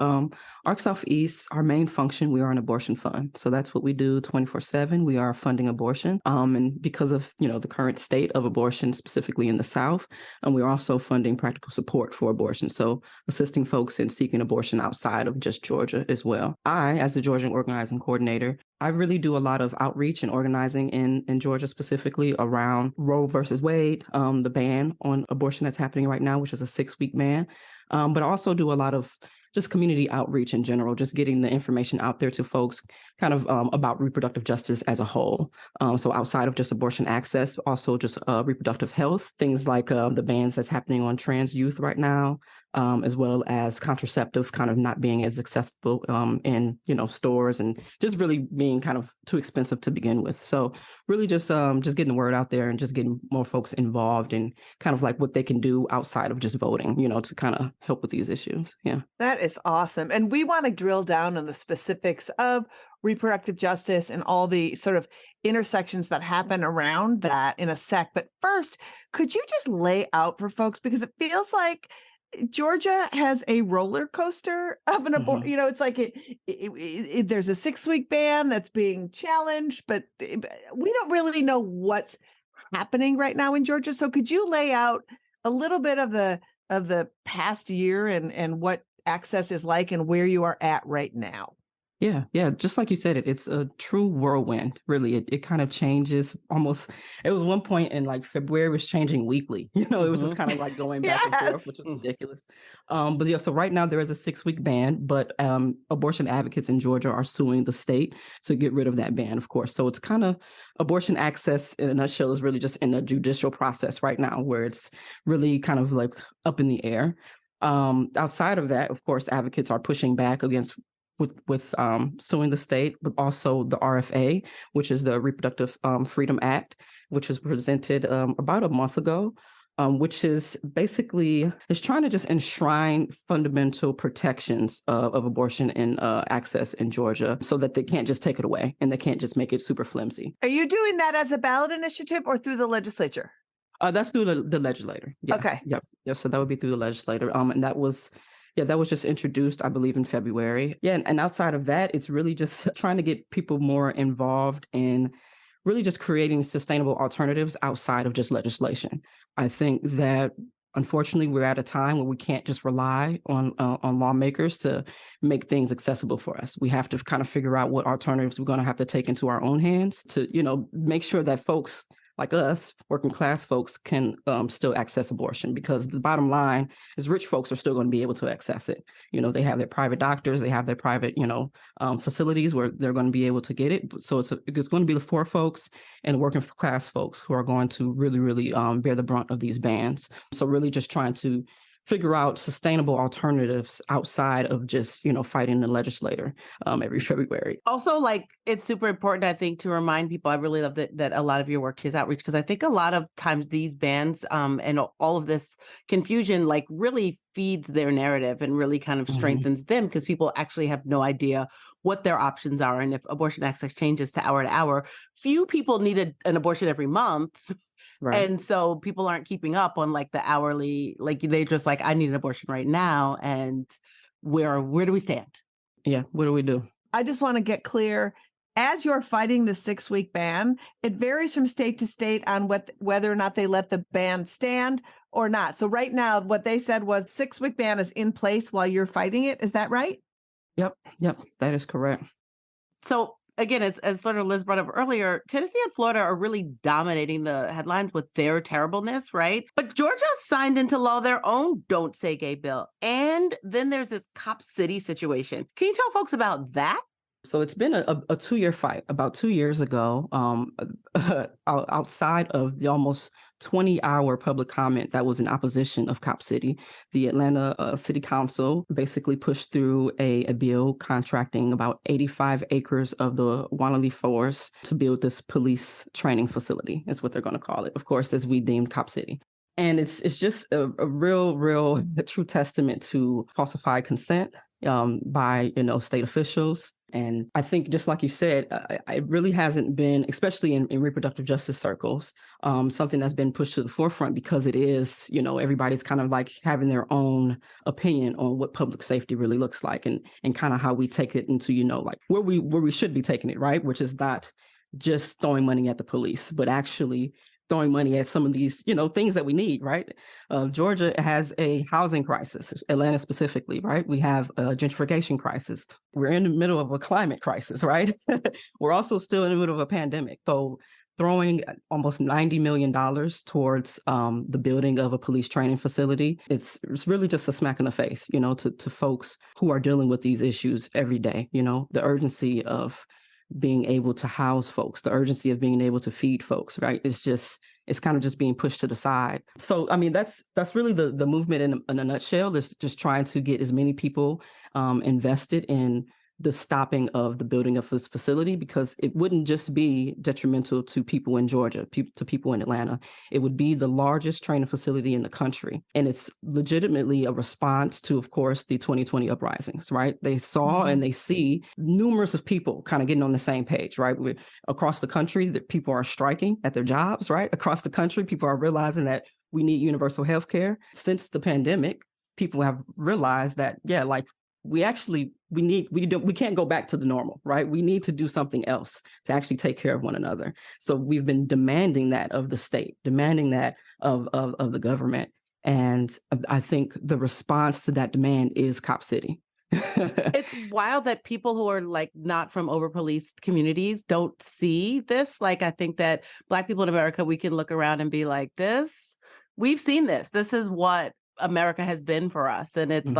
ARC Southeast, our main function, we are an abortion fund. So that's what we do 24/7. We are funding abortion. And because of, the current state of abortion, specifically in the South, and we're also funding practical support for abortion. So assisting folks in seeking abortion outside of just Georgia as well. I, as the Georgian Organizing Coordinator, I really do a lot of outreach and organizing in Georgia, specifically around Roe versus Wade, the ban on abortion that's happening right now, which is a 6-week ban. But I also do a lot of just community outreach in general, just getting the information out there to folks kind of about reproductive justice as a whole. So outside of just abortion access, also just reproductive health, things like the bans that's happening on trans youth right now, as well as contraceptive kind of not being as accessible in, stores, and just really being kind of too expensive to begin with. So really just getting the word out there and just getting more folks involved in kind of like what they can do outside of just voting, to kind of help with these issues. Yeah. That is awesome. And we want to drill down on the specifics of reproductive justice and all the sort of intersections that happen around that in a sec. But first, could you just lay out for folks, because it feels like Georgia has a roller coaster of an abortion. It's like there's a 6-week ban that's being challenged, but we don't really know what's happening right now in Georgia. So could you lay out a little bit of the past year and what access is like and where you are at right now? Yeah. Just like you said, it's a true whirlwind, really. It kind of changes almost. It was one point in like February, it was changing weekly. It was just kind of like going back and forth, which is ridiculous. But yeah, so right now there is a 6-week ban, but abortion advocates in Georgia are suing the state to get rid of that ban, of course. So it's kind of abortion access in a nutshell is really just in a judicial process right now, where it's really kind of like up in the air. Outside of that, of course, advocates are pushing back against with suing the state, but also the RFA, which is the Reproductive Freedom Act, which was presented about a month ago, which is basically is trying to just enshrine fundamental protections of abortion and access in Georgia, so that they can't just take it away and they can't just make it super flimsy. Are you doing that as a ballot initiative or through the legislature? That's through the legislator. Yeah. Okay. Yep. Yeah. So that would be through the legislator. And that was just introduced, I believe, in February. Yeah. And outside of that, it's really just trying to get people more involved in really just creating sustainable alternatives outside of just legislation. I think that unfortunately, we're at a time where we can't just rely on lawmakers to make things accessible for us. We have to kind of figure out what alternatives we're going to have to take into our own hands to, make sure that folks like us, working class folks, can still access abortion, because the bottom line is rich folks are still going to be able to access it. They have their private doctors, they have their private, facilities where they're going to be able to get it. So it's going to be the poor folks and working class folks who are going to really, really bear the brunt of these bans. So really just trying to figure out sustainable alternatives outside of just, fighting the legislator every February. Also, it's super important, I think, to remind people. I really love that a lot of your work is outreach, because I think a lot of times these bans and all of this confusion really feeds their narrative and really kind of strengthens them, because people actually have no idea what their options are. And if abortion access changes to hour, few people need an abortion every month. Right. And so people aren't keeping up on the hourly, they just I need an abortion right now. And where do we stand? Yeah. What do we do? I just want to get clear. As you're fighting the 6-week ban, it varies from state to state on whether or not they let the ban stand or not. So right now, what they said was 6-week ban is in place while you're fighting it. Is that right? Yep. That is correct. So again, as sort of Liz brought up earlier, Tennessee and Florida are really dominating the headlines with their terribleness, right? But Georgia signed into law their own Don't Say Gay bill. And then there's this Cop City situation. Can you tell folks about that? So it's been a 2-year fight. About 2 years ago, outside of the almost 20-hour public comment that was in opposition of Cop City, the Atlanta City Council basically pushed through a bill contracting about 85 acres of the Wannalee Forest to build this police training facility, is what they're going to call it, of course, as we deemed Cop City. And it's just a real true testament to falsified consent by state officials. And I think, just like you said, it really hasn't been, especially in reproductive justice circles, something that's been pushed to the forefront, because it is, everybody's kind of having their own opinion on what public safety really looks like, and kind of how we take it into, where we should be taking it, right? Which is not just throwing money at the police, but actually throwing money at some of these, things that we need, right? Georgia has a housing crisis, Atlanta specifically, right? We have a gentrification crisis. We're in the middle of a climate crisis, right? We're also still in the middle of a pandemic. So throwing almost $90 million towards the building of a police training facility, it's really just a smack in the face, to folks who are dealing with these issues every day. The urgency of being able to house folks, the urgency of being able to feed folks, right? It's kind of just being pushed to the side. So, I mean, that's really the movement in a nutshell, is just trying to get as many people invested in the stopping of the building of this facility, because it wouldn't just be detrimental to people in Georgia, to people in Atlanta. It would be the largest training facility in the country. And it's legitimately a response to, of course, the 2020 uprisings, right? They saw and they see numerous of people kind of getting on the same page, right? Across the country, that people are striking at their jobs, right? Across the country, people are realizing that we need universal health care. Since the pandemic, people have realized that, we can't go back to the normal, right? We need to do something else to actually take care of one another. So we've been demanding that of the state, demanding that of the government. And I think the response to that demand is Cop City. It's wild that people who are not from over-policed communities don't see this. I think that Black people in America, we can look around and be like, we've seen this. This is what America has been for us. And it's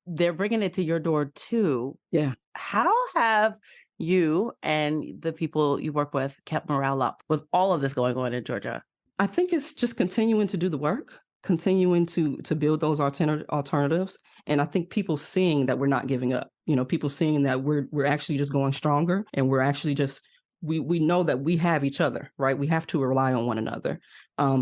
they're bringing it to your door too. Yeah. How have you and the people you work with kept morale up with all of this going on in Georgia? I think it's just continuing to do the work, continuing to build those alternatives. And I think people seeing that we're not giving up, people seeing that we're actually just going stronger, and we're actually just, we know that we have each other, right? We have to rely on one another.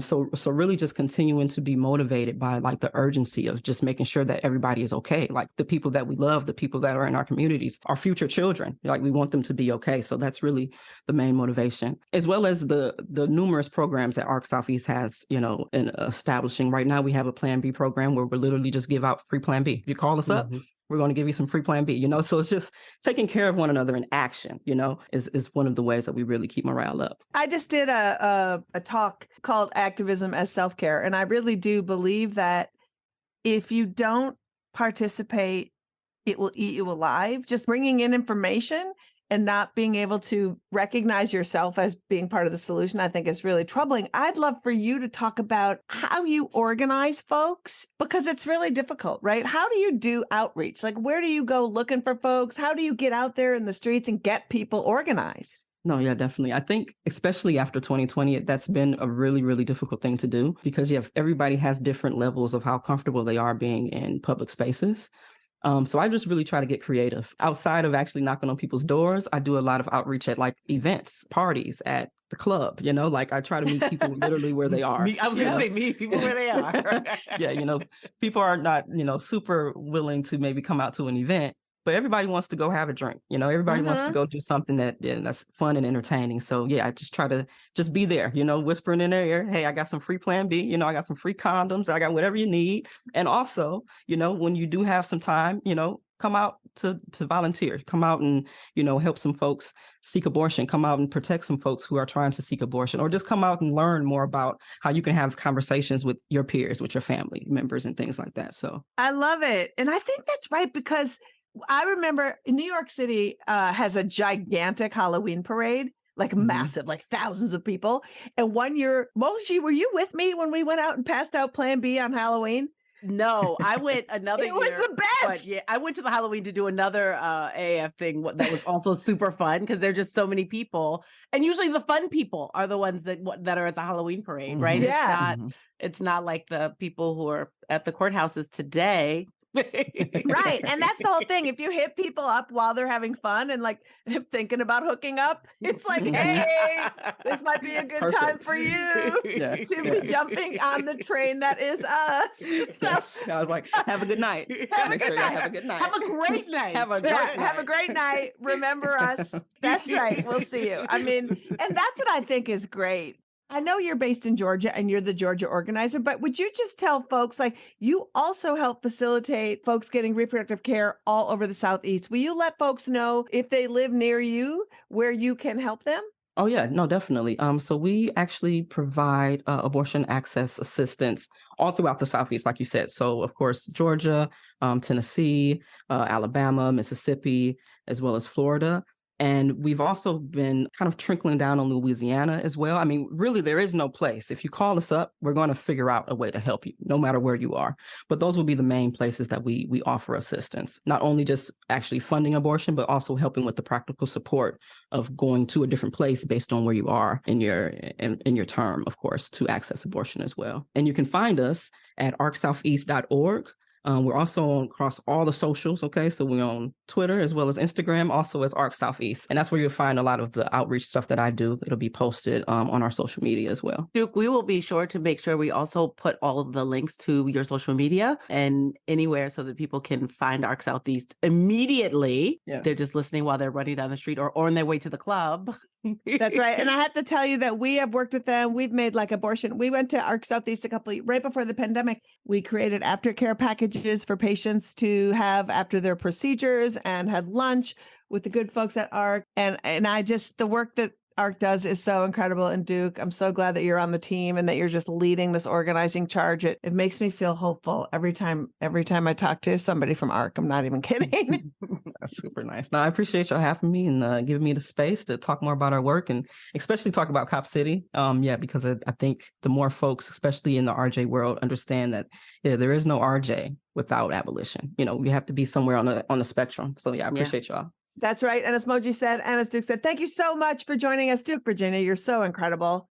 So really just continuing to be motivated by the urgency of just making sure that everybody is okay. The people that we love, the people that are in our communities, our future children, we want them to be okay. So that's really the main motivation, as well as the numerous programs that ARC Southeast has, in establishing. Right now, we have a Plan B program where we literally just give out free Plan B. If you call us up, we're going to give you some free Plan B, So it's just taking care of one another in action, is one of the ways that we really keep morale up. I just did a talk called Activism as Self-Care. And I really do believe that if you don't participate, it will eat you alive. Just bringing in information and not being able to recognize yourself as being part of the solution, I think is really troubling. I'd love for you to talk about how you organize folks, because it's really difficult, right? How do you do outreach? Like, where do you go looking for folks? How do you get out there in the streets and get people organized? No, yeah, definitely. I think especially after 2020, that's been a really, really difficult thing to do because everybody has different levels of how comfortable they are being in public spaces. So I just really try to get creative. Outside of actually knocking on people's doors, I do a lot of outreach at like events, parties, at the club, like I try to meet people literally where they are. I was going to say meet people where they are. Yeah, people are not, super willing to maybe come out to an event, but everybody wants to go have a drink. Everybody wants to go do something that's fun and entertaining. So yeah, I just try to just be there, whispering in their ear, hey, I got some free Plan B, I got some free condoms, I got whatever you need. And also, when you do have some time, come out to volunteer, come out and, help some folks seek abortion, come out and protect some folks who are trying to seek abortion, or just come out and learn more about how you can have conversations with your peers, with your family members and things like that. So I love it. And I think that's right, because I remember New York City has a gigantic Halloween parade, like massive, like thousands of people. And one year, Moji, were you with me when we went out and passed out Plan B on Halloween? No, I went another year. It was the best. But yeah, I went to the Halloween to do another AF thing that was also super fun because there are just so many people. And usually the fun people are the ones that are at the Halloween parade, right? Yeah. It's not like the people who are at the courthouses today. Right. And that's the whole thing. If you hit people up while they're having fun and like thinking about hooking up, it's like, hey, this might be a good time for you to be jumping on the train that is us. Yes. I was like, have a good night. Make sure you have a good night. Have a great night. Have a great night. Have a great night. Remember us. That's right. We'll see you. I mean, and that's what I think is great. I know you're based in Georgia and you're the Georgia organizer, but would you just tell folks, like, you also help facilitate folks getting reproductive care all over the Southeast. Will you let folks know if they live near you where you can help them? Oh, yeah, no, definitely. So we actually provide abortion access assistance all throughout the Southeast, like you said. So, of course, Georgia, Tennessee, Alabama, Mississippi, as well as Florida. And we've also been kind of trickling down on Louisiana as well. I mean, really, there is no place. If you call us up, we're going to figure out a way to help you, no matter where you are. But those will be the main places that we offer assistance, not only just actually funding abortion, but also helping with the practical support of going to a different place based on where you are in your term, of course, to access abortion as well. And you can find us at arcsoutheast.org. We're also on across all the socials, okay? So we're on Twitter as well as Instagram, also as Arc Southeast. And that's where you'll find a lot of the outreach stuff that I do. It'll be posted on our social media as well. Duke, we will be sure to make sure we also put all of the links to your social media and anywhere so that people can find Arc Southeast immediately. Yeah. They're just listening while they're running down the street or on their way to the club. That's right. And I have to tell you that we have worked with them. We've made like abortion. We went to Arc Southeast right before the pandemic. We created aftercare packages for patients to have after their procedures and had lunch with the good folks at Arc. And the work that Arc does is so incredible. And Duke, I'm so glad that you're on the team and that you're just leading this organizing charge. It makes me feel hopeful every time I talk to somebody from Arc. I'm not even kidding. That's super nice. No, I appreciate y'all having me and giving me the space to talk more about our work and especially talk about Cop City. Because I think the more folks, especially in the RJ world, understand that there is no RJ without abolition. You have to be somewhere on the spectrum. So I appreciate y'all. That's right. And as Moji said, and as Duke said, thank you so much for joining us, Duke, Virginia. You're so incredible.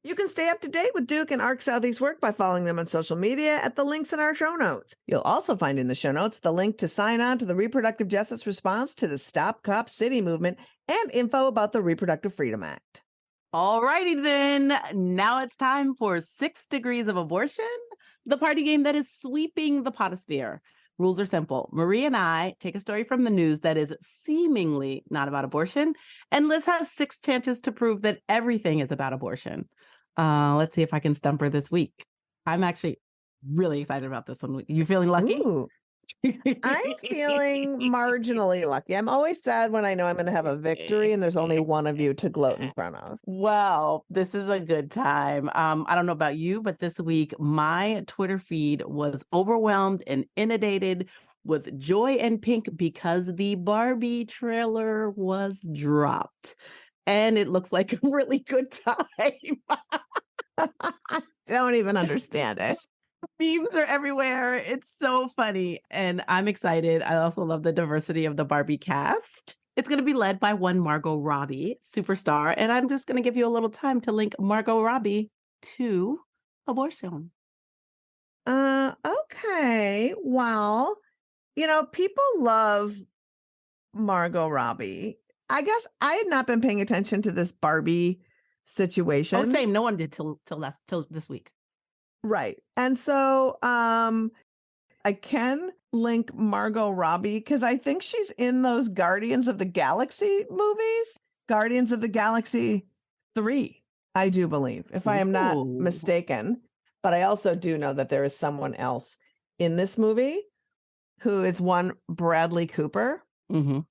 You can stay up to date with Duke and Arc Southeast work by following them on social media at the links in our show notes. You'll also find in the show notes the link to sign on to the reproductive justice response to the Stop Cop City movement and info about the Reproductive Freedom Act. All righty then. Now it's time for 6 Degrees of Abortion, the party game that is sweeping the potosphere. Rules are simple. Marie and I take a story from the news that is seemingly not about abortion, and Liz has 6 chances to prove that everything is about abortion. Let's see if I can stump her this week. I'm actually really excited about this one. You feeling lucky? Ooh. I'm feeling marginally lucky. I'm always sad when I know I'm going to have a victory and there's only one of you to gloat in front of. Well, this is a good time. I don't know about you, but this week my Twitter feed was overwhelmed and inundated with joy and pink because the Barbie trailer was dropped. And it looks like a really good time. I don't even understand it. Memes are everywhere. It's so funny. And I'm excited. I also love the diversity of the Barbie cast. It's going to be led by one Margot Robbie, superstar. And I'm just going to give you a little time to link Margot Robbie to abortion. Okay. Well, people love Margot Robbie. I guess I had not been paying attention to this Barbie situation. Oh, same. No one did till this week. Right. And so I can link Margot Robbie because I think she's in those Guardians of the Galaxy movies. Guardians of the Galaxy 3, I do believe, if I am not mistaken. But I also do know that there is someone else in this movie who is one Bradley Cooper. Mm-hmm.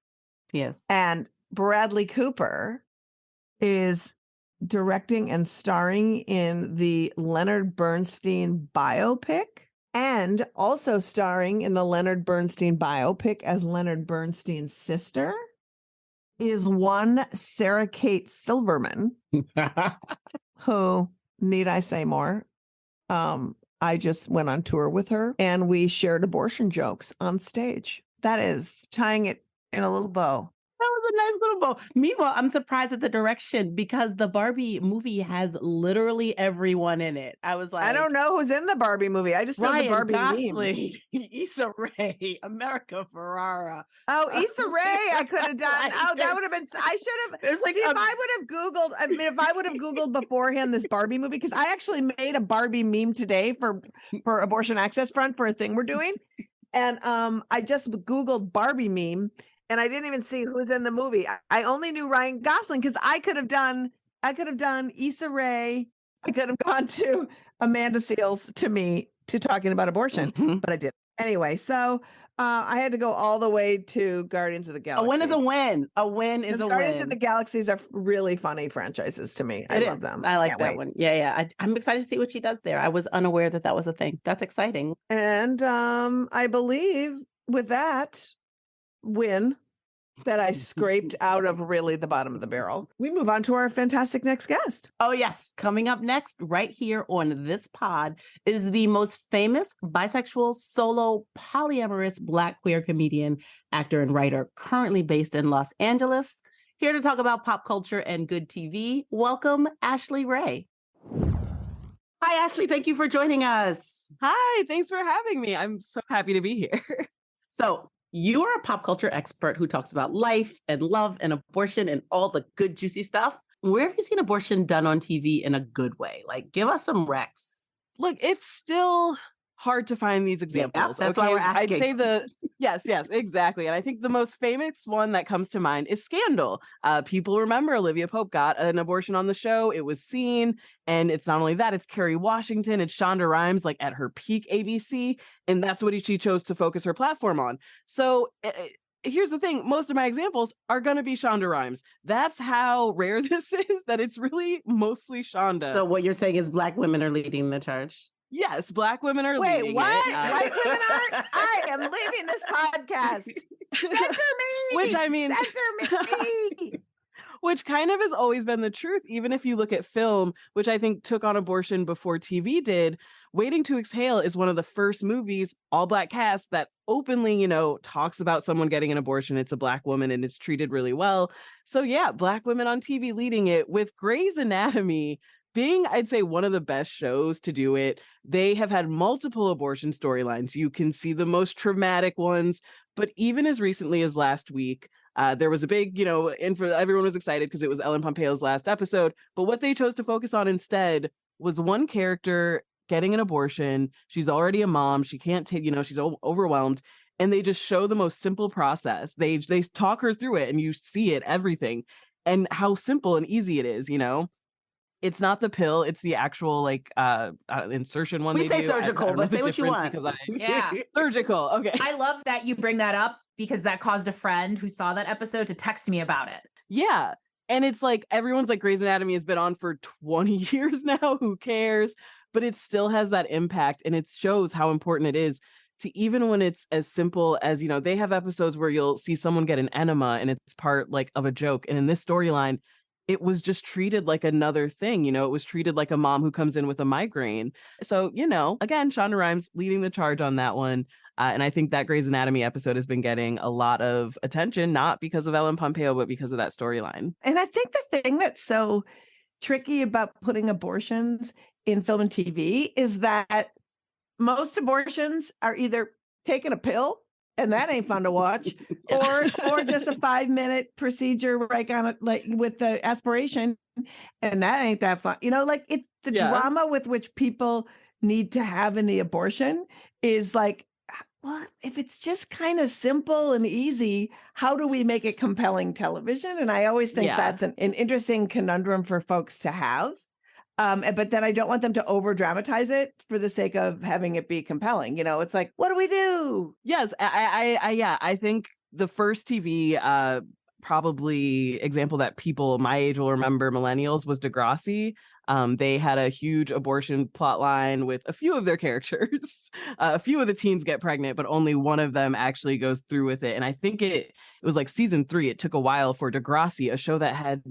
Yes. And Bradley Cooper is directing and starring in the Leonard Bernstein biopic, and also starring in the Leonard Bernstein biopic as Leonard Bernstein's sister is one Sarah Kate Silverman, who, need I say more? I just went on tour with her and we shared abortion jokes on stage. That is tying it in a little bow. That was a nice little bow. Meanwhile, I'm surprised at the direction because the Barbie movie has literally everyone in it. I was like, I don't know who's in the Barbie movie. I just know the Barbie Gosling, memes. Issa Rae, America Ferrara. Oh, Issa Rae, I could have done. Oh, that would have been. I should have. There's like See, if I would have Googled. I mean, if I would have Googled beforehand this Barbie movie, because I actually made a Barbie meme today for Abortion Access Front for a thing we're doing, and I just Googled Barbie meme. And I didn't even see who's in the movie. I only knew Ryan Gosling because I could have done Issa Rae. I could have gone to Amanda Seales to talking about abortion, but I didn't. Anyway, so I had to go all the way to Guardians of the Galaxy. A win is a win. A win is a win. Guardians of the Galaxies are really funny franchises to me. I love them. I like that one. Yeah. I'm excited to see what she does there. I was unaware that was a thing. That's exciting. And I believe with that win that I scraped out of really the bottom of the barrel, we move on to our fantastic next guest. Oh, yes. Coming up next, right here on this pod, is the most famous bisexual, solo, polyamorous Black queer comedian, actor, and writer currently based in Los Angeles. Here to talk about pop culture and good TV, welcome Ashley Ray. Hi, Ashley. Thank you for joining us. Hi, thanks for having me. I'm so happy to be here. So, you are a pop culture expert who talks about life and love and abortion and all the good, juicy stuff. Where have you seen abortion done on TV in a good way? Like, give us some recs. Look, it's still hard to find these examples. Yeah, that's why we're asking. I'd say yes, exactly. And I think the most famous one that comes to mind is Scandal. People remember Olivia Pope got an abortion on the show. It was seen. And it's not only that, it's Kerry Washington, it's Shonda Rhimes, like at her peak ABC. And that's what she chose to focus her platform on. So here's the thing. Most of my examples are going to be Shonda Rhimes. That's how rare this is, that it's really mostly Shonda. So what you're saying is Black women are leading the charge? Yes, Black women are leading Wait, what? it. White women aren't? I am leaving this podcast. Center me! Which, I mean... Center me! Which kind of has always been the truth, even if you look at film, which I think took on abortion before TV did. Waiting to Exhale is one of the first movies, all Black cast, that openly, talks about someone getting an abortion. It's a Black woman and it's treated really well. So yeah, Black women on TV leading it, with Grey's Anatomy being, I'd say, one of the best shows to do it. They have had multiple abortion storylines. You can see the most traumatic ones, but even as recently as last week, there was a big, everyone was excited because it was Ellen Pompeo's last episode. But what they chose to focus on instead was one character getting an abortion. She's already a mom. She can't take, she's overwhelmed. And they just show the most simple process. They talk her through it and you see it, everything, and how simple and easy it is, It's not the pill, it's the actual insertion one. We say surgical, but say what you want. Yeah. Surgical. Okay. I love that you bring that up because that caused a friend who saw that episode to text me about it. Yeah. And it's like, everyone's like, Grey's Anatomy has been on for 20 years now. Who cares? But it still has that impact. And it shows how important it is to even when it's as simple as, you know, they have episodes where you'll see someone get an enema and it's part like of a joke. And in this storyline, it was just treated like another thing. You know, it was treated like a mom who comes in with a migraine. So, you know, again, Shonda Rhimes leading the charge on that one. And I think that Grey's Anatomy episode has been getting a lot of attention, not because of Ellen Pompeo, but because of that storyline. And I think the thing that's so tricky about putting abortions in film and TV is that most abortions are either taking a pill, and that ain't fun to watch, or just a 5-minute procedure right on it, like with the aspiration, and that ain't that fun. You know, like it's the drama with which people need to have in the abortion is like, well, if it's just kind of simple and easy, how do we make it compelling television? And I always think that's an interesting conundrum for folks to have. But then I don't want them to over dramatize it for the sake of having it be compelling. You know, it's like, what do we do? Yes, I think the first TV probably example that people my age will remember, millennials, was Degrassi. They had a huge abortion plot line with a few of their characters. A few of the teens get pregnant, but only one of them actually goes through with it. And I think it was like season 3. It took a while for Degrassi, a show that had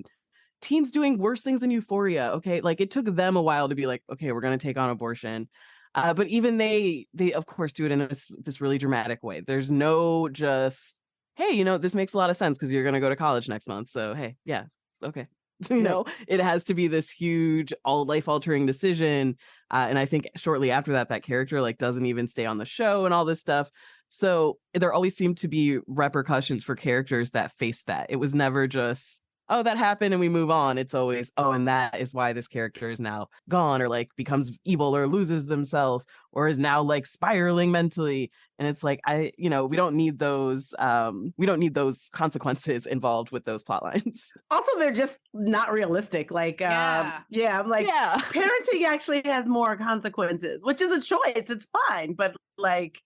teens doing worse things than Euphoria. Okay, like it took them a while to be like, okay, we're going to take on abortion. But even they of course do it in this really dramatic way. There's no just, hey, you know, this makes a lot of sense because you're going to go to college next month. So, hey, yeah, okay. You know, it has to be this huge, all life altering decision. And I think shortly after that, that character like doesn't even stay on the show and all this stuff. So there always seemed to be repercussions for characters that face that. It was never just, oh, that happened and we move on. It's always, oh, and that is why this character is now gone, or like becomes evil or loses themselves or is now like spiraling mentally. And it's like, we don't need those consequences involved with those plot lines. Also, they're just not realistic. Like, I'm like, parenting actually has more consequences, which is a choice. It's fine, but like,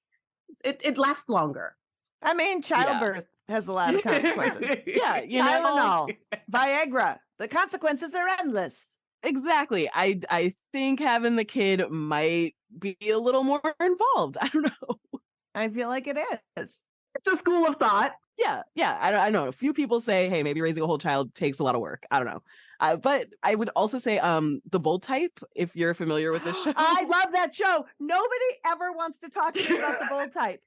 it lasts longer. I mean, childbirth has a lot of consequences. Tylenol, Viagra. The consequences are endless. Exactly. I think having the kid might be a little more involved. I don't know. I feel like it is. It's a school of thought. Yeah. I know. A few people say, hey, maybe raising a whole child takes a lot of work. I don't know. But I would also say The Bold Type, if you're familiar with this show. I love that show. Nobody ever wants to talk to me about The Bold Type.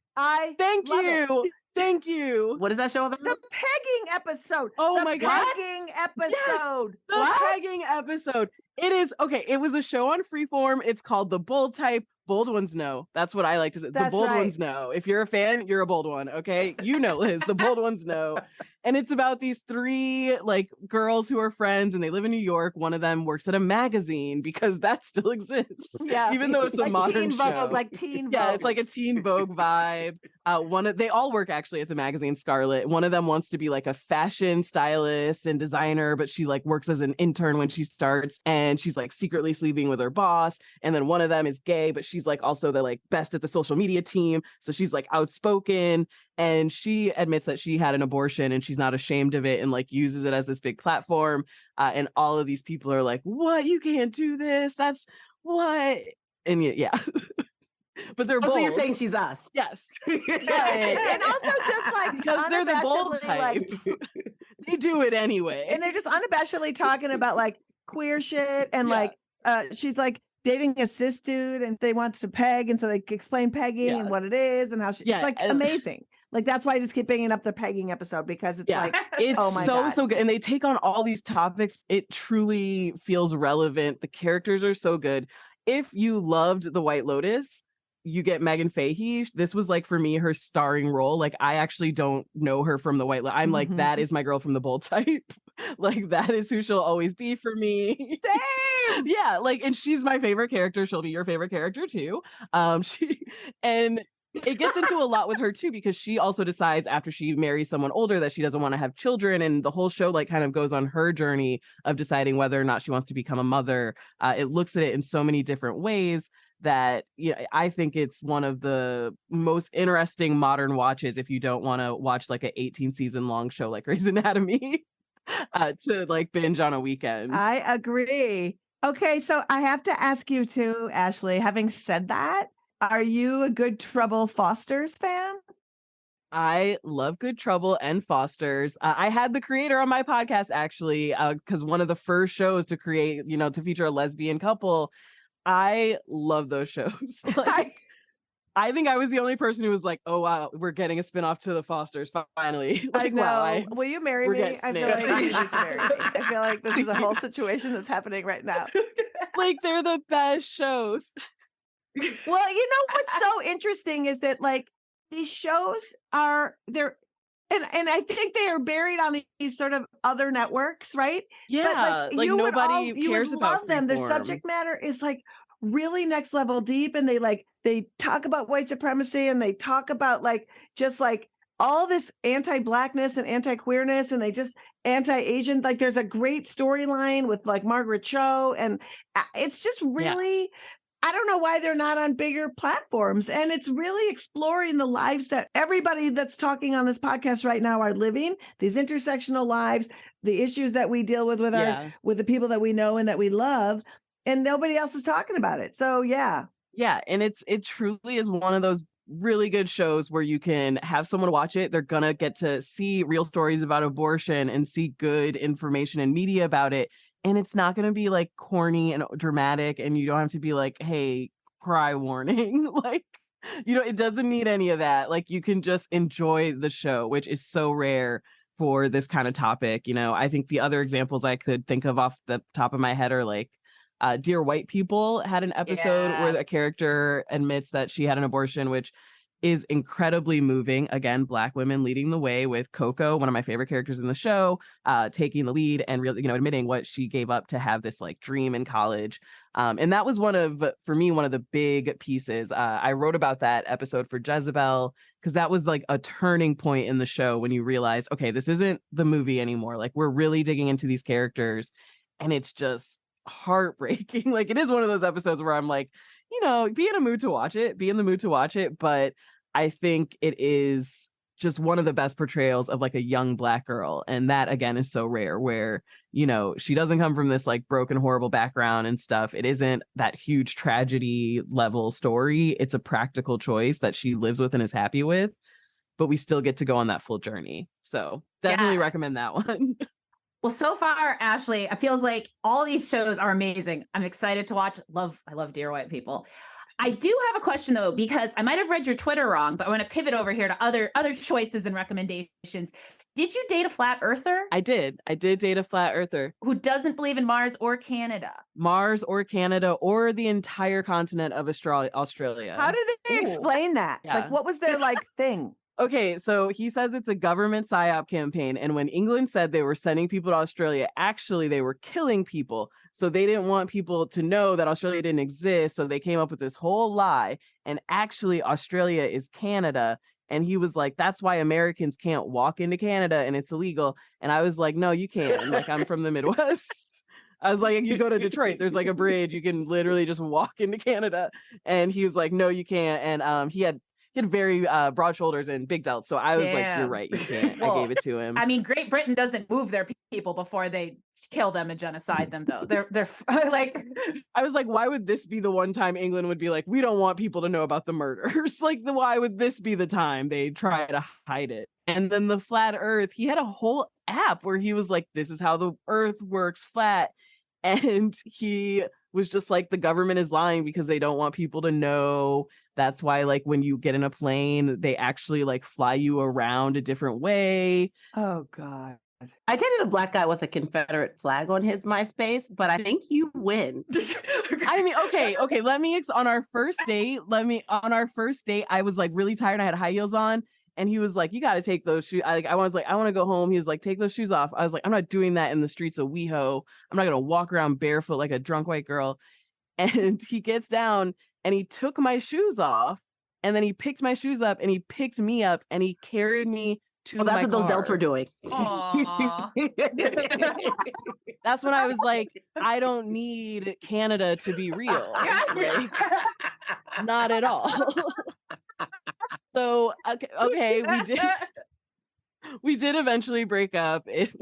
Thank you. What is that show about? The pegging episode. Oh my God. Pegging episode. Yes, the pegging episode. It is, okay, it was a show on Freeform. It's called The Bold Type. Bold ones know. That's what I like to say. The bold ones know. If you're a fan, you're a bold one, okay? You know, Liz, the bold ones know. And it's about these 3 like girls who are friends and they live in New York. One of them works at a magazine because that still exists. Yeah. Even though it's like a modern show. Vogue, like Teen Vogue. Yeah, it's like a Teen Vogue vibe. They all work actually at the magazine Scarlet. One of them wants to be like a fashion stylist and designer, but she like works as an intern when she starts and she's like secretly sleeping with her boss. And then one of them is gay, but she's like also the like best at the social media team. So she's like outspoken and she admits that she had an abortion and she's not ashamed of it and like uses it as this big platform. And all of these people are like, what? You can't do this. That's what? And yeah. But they're bold. So you're saying she's us. Yes. And also just like because they're the bold type. Like, they do it anyway. And they're just unabashedly talking about like queer shit and like she's like dating a cis dude and they wants to peg and so they explain pegging and what it is and how she it's like amazing. Like that's why I just keep bringing up the pegging episode because it's like it's oh my God. so good. And they take on all these topics. It truly feels relevant. The characters are so good. If you loved The White Lotus, you get Megan Fahey. This was like for me her starring role. Like I actually don't know her from The White Lotus. I'm like that is my girl from The Bold Type. Like that is who she'll always be for me. Same. Yeah, like and she's my favorite character. She'll be your favorite character too. It gets into a lot with her too because she also decides after she marries someone older that she doesn't want to have children, and the whole show like kind of goes on her journey of deciding whether or not she wants to become a mother. It looks at it in so many different ways that I think it's one of the most interesting modern watches if you don't want to watch like an 18 season long show like Grey's Anatomy to like binge on a weekend. I agree. Okay, so I have to ask you too, Ashley, having said that, Are you a Good Trouble Fosters fan? I love Good Trouble and Fosters. I had the creator on my podcast actually, because one of the first shows to create, to feature a lesbian couple. I love those shows. I think I was the only person who was like, "Oh wow, we're getting a spinoff to the Fosters finally." I know. Wow, Will you marry me? I feel like you need to marry me. I feel like this is a whole situation that's happening right now. Like they're the best shows. Well, what's so interesting is that these shows they're and I think they are buried on these sort of other networks, right? Yeah, but you nobody cares would about love them. Their Freeform. subject matter is really next level deep, and they talk about white supremacy, and they talk about just all this anti-blackness and anti-queerness, and they just anti-Asian. There's a great storyline with Margaret Cho, and it's just really. I don't know why they're not on bigger platforms. And it's really exploring the lives that everybody that's talking on this podcast right now are living, these intersectional lives, the issues that we deal with with the people that we know and that we love, and nobody else is talking about it. So yeah. Yeah, and it truly is one of those really good shows where you can have someone watch it. They're gonna get to see real stories about abortion and see good information and media about it. And it's not going to be corny and dramatic, and you don't have to be hey, cry warning. It doesn't need any of that. You can just enjoy the show, which is so rare for this kind of topic. I think the other examples I could think of off the top of my head are Dear White People had an episode where a character admits that she had an abortion, which is incredibly moving. Again, Black women leading the way, with Coco, one of my favorite characters in the show, taking the lead and really, admitting what she gave up to have this dream in college. And that was for me, one of the big pieces. I wrote about that episode for Jezebel because that was a turning point in the show when you realize, okay, this isn't the movie anymore. We're really digging into these characters, and it's just heartbreaking. It is one of those episodes where I'm be in a mood to watch it, but I think it is just one of the best portrayals of a young Black girl. And that again is so rare, where, she doesn't come from this broken, horrible background and stuff. It isn't that huge tragedy level story. It's a practical choice that she lives with and is happy with, but we still get to go on that full journey. So definitely recommend that one. Well, so far, Ashley, it feels like all these shows are amazing. I'm excited to watch. I love Dear White People. I do have a question though, because I might have read your Twitter wrong, but I want to pivot over here to other choices and recommendations. Did you date a flat earther? I did date a flat earther who doesn't believe in Mars or Canada or the entire continent of Australia. How did they explain that? Yeah. What was their thing? Okay, so he says it's a government psyop campaign. And when England said they were sending people to Australia, actually they were killing people. So they didn't want people to know that Australia didn't exist. So they came up with this whole lie. And actually Australia is Canada. And he was like, that's why Americans can't walk into Canada and it's illegal. And I was like, no, you can. I'm from the Midwest. I was like, you go to Detroit, there's a bridge. You can literally just walk into Canada. And he was like, no, you can't. And he had very broad shoulders and big delts. So I was like, you're right, you can't. Well, I gave it to him. I mean, Great Britain doesn't move their people before they kill them and genocide them, though. They're I was like, why would this be the one time England would be like, we don't want people to know about the murders? Why would this be the time they try to hide it? And then the flat earth, he had a whole app where he was like, this is how the earth works flat. And he was just like, the government is lying because they don't want people to know. That's why, when you get in a plane, they actually fly you around a different way. Oh, God. I dated a Black guy with a Confederate flag on his MySpace, but I think you win. I mean, okay. On our first date, I was really tired. I had high heels on. And he was like, you got to take those shoes. I was like, I want to go home. He was like, take those shoes off. I was like, I'm not doing that in the streets of WeHo. I'm not going to walk around barefoot like a drunk white girl. And he gets down and he took my shoes off. And then he picked my shoes up and he picked me up and he carried me to my car. That's what those delts were doing. That's when I was like, I don't need Canada to be real. Not at all. So okay, we did eventually break up. It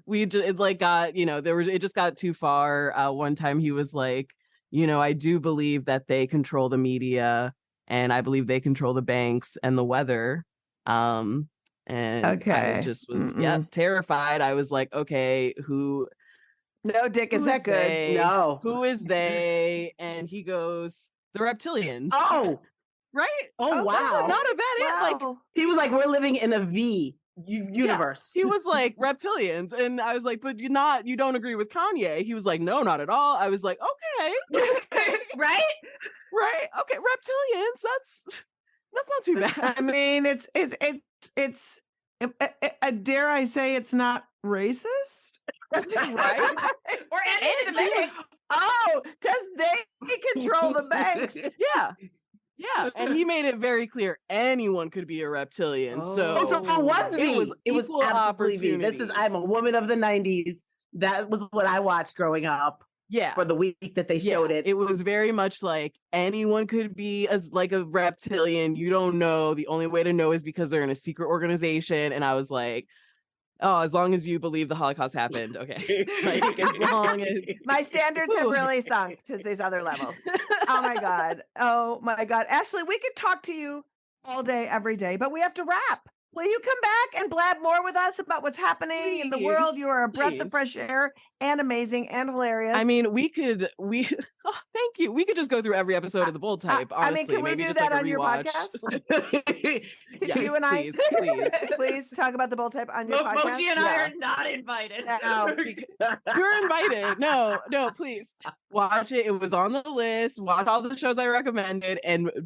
just got too far. One time he was like, I do believe that they control the media, and I believe they control the banks and the weather. And I just was terrified. I was like, okay, no, Dick, is that good? They? No. Who is they? And he goes, the reptilians. Oh, right. Oh, wow. That's not a bad Wow. he was like, we're living in a V universe. He was like reptilians, and I was like, but you don't agree with Kanye. He was like, no, not at all. I was like, okay. Right? Right. Okay. Reptilians. That's not too bad. I mean, it's dare I say it's not racist? Right? Or anti-Semitic. Oh, because they control the banks. Yeah, and he made it very clear anyone could be a reptilian. So it was me. It was equal absolutely me. opportunity. I'm a woman of the 90s. That was what I watched growing up. Yeah, for the week that they showed it. It was very much like anyone could be like a reptilian. You don't know. The only way to know is because they're in a secret organization. And I was like, oh, as long as you believe the Holocaust happened, okay. Like, as long as my standards have really sunk to these other levels. Oh my God. Ashley, we could talk to you all day, every day, but we have to wrap. Will you come back and blab more with us about what's happening in the world? You are a breath of fresh air and amazing and hilarious. I mean, thank you. We could just go through every episode of The Bold Type. Honestly, I mean, can we do that on your podcast? Yes, you and I, please talk about The Bold Type on your podcast. Mochi and I are not invited. No. You're invited. No, please watch it. It was on the list. Watch all the shows I recommended,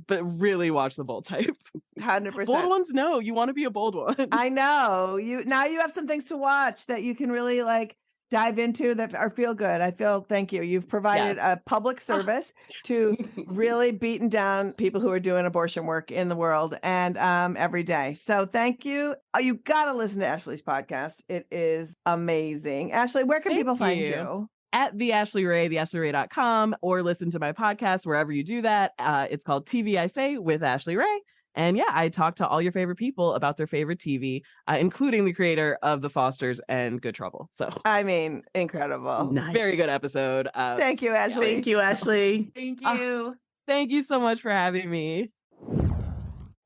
but really watch The Bold Type. 100%. Bold ones, no. You want to be a bold one. I know. You have some things to watch that you can really like dive into that are feel good. Thank you. You've provided a public service to really beating down people who are doing abortion work in the world and every day. So thank you. You got to listen to Ashley's podcast. It is amazing. Ashley, where can people find you? At the Ashley Ray, theashleyray.com, or listen to my podcast wherever you do that. It's called TV I Say with Ashley Ray. And yeah, I talk to all your favorite people about their favorite TV, including the creator of The Fosters and Good Trouble. So, I mean, incredible. Nice. Very good episode. Thank you, Ashley. Thank you, Ashley. Thank you. Thank you so much for having me.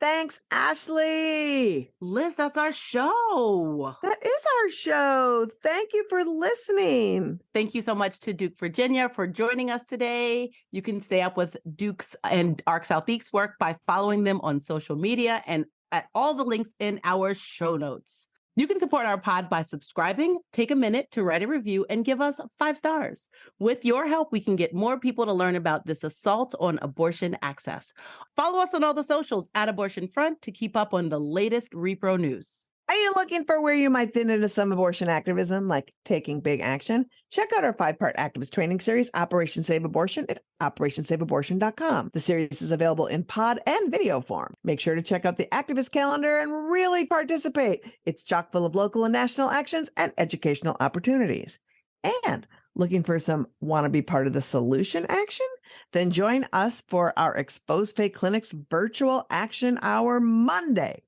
Thanks, Ashley. Liz, that's our show. That is our show. Thank you for listening. Thank you so much to Duke, Virginia for joining us today. You can stay up with Duke's and Arc Southeast's work by following them on social media and at all the links in our show notes. You can support our pod by subscribing, take a minute to write a review, and give us 5 stars. With your help, we can get more people to learn about this assault on abortion access. Follow us on all the socials at Abortion Front to keep up on the latest repro news. Are you looking for where you might fit into some abortion activism, like taking big action? Check out our 5-part activist training series, Operation Save Abortion, at OperationSaveAbortion.com. The series is available in pod and video form. Make sure to check out the activist calendar and really participate. It's chock full of local and national actions and educational opportunities. And looking for some want to be part of the solution action? Then join us for our Expose Fake Clinic's virtual action hour Monday,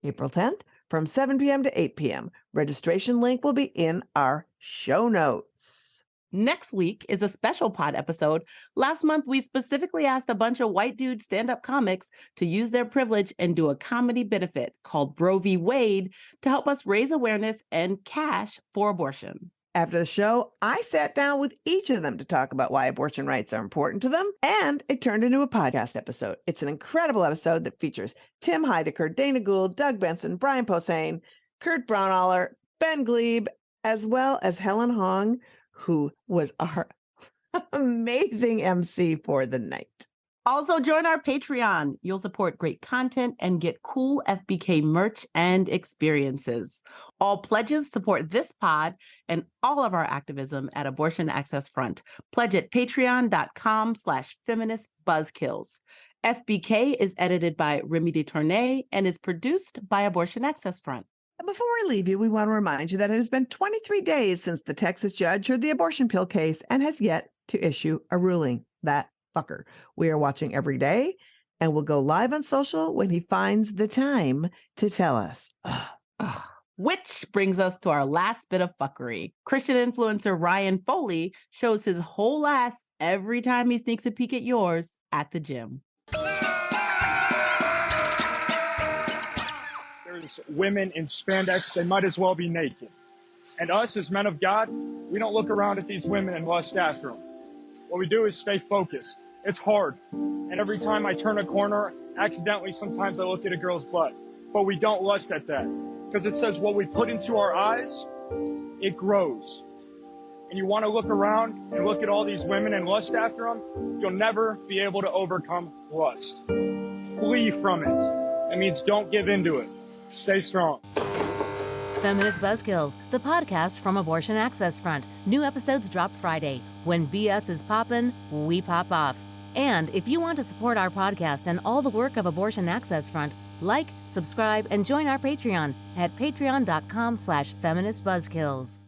April 10th. From 7 p.m. to 8 p.m. Registration link will be in our show notes. Next week is a special pod episode. Last month, we specifically asked a bunch of white dude stand-up comics to use their privilege and do a comedy benefit called Bro v. Wade to help us raise awareness and cash for abortion. After the show, I sat down with each of them to talk about why abortion rights are important to them, and it turned into a podcast episode. It's an incredible episode that features Tim Heidecker, Dana Gould, Doug Benson, Brian Posehn, Kurt Braunaller, Ben Glebe, as well as Helen Hong, who was our amazing MC for the night. Also, join our Patreon. You'll support great content and get cool FBK merch and experiences. All pledges support this pod and all of our activism at Abortion Access Front. Pledge at patreon.com/Feminist Buzzkills. FBK is edited by Remy DeTournay and is produced by Abortion Access Front. And before we leave you, we want to remind you that it has been 23 days since the Texas judge heard the abortion pill case and has yet to issue a ruling. That fucker. We are watching every day and we'll go live on social when he finds the time to tell us. Which brings us to our last bit of fuckery. Christian influencer Ryan Foley shows his whole ass every time he sneaks a peek at yours at the gym. There's women in spandex, they might as well be naked. And us as men of God, we don't look around at these women and lust after them. What we do is stay focused. It's hard. And every time I turn a corner, accidentally, sometimes I look at a girl's butt. But we don't lust at that. Because it says what we put into our eyes, it grows. And you want to look around and look at all these women and lust after them, you'll never be able to overcome lust. Flee from it. That means don't give into it. Stay strong. Feminist Buzzkills, the podcast from Abortion Access Front. New episodes drop Friday. When BS is poppin', we pop off. And if you want to support our podcast and all the work of Abortion Access Front, like, subscribe, and join our Patreon at patreon.com/feministbuzzkills.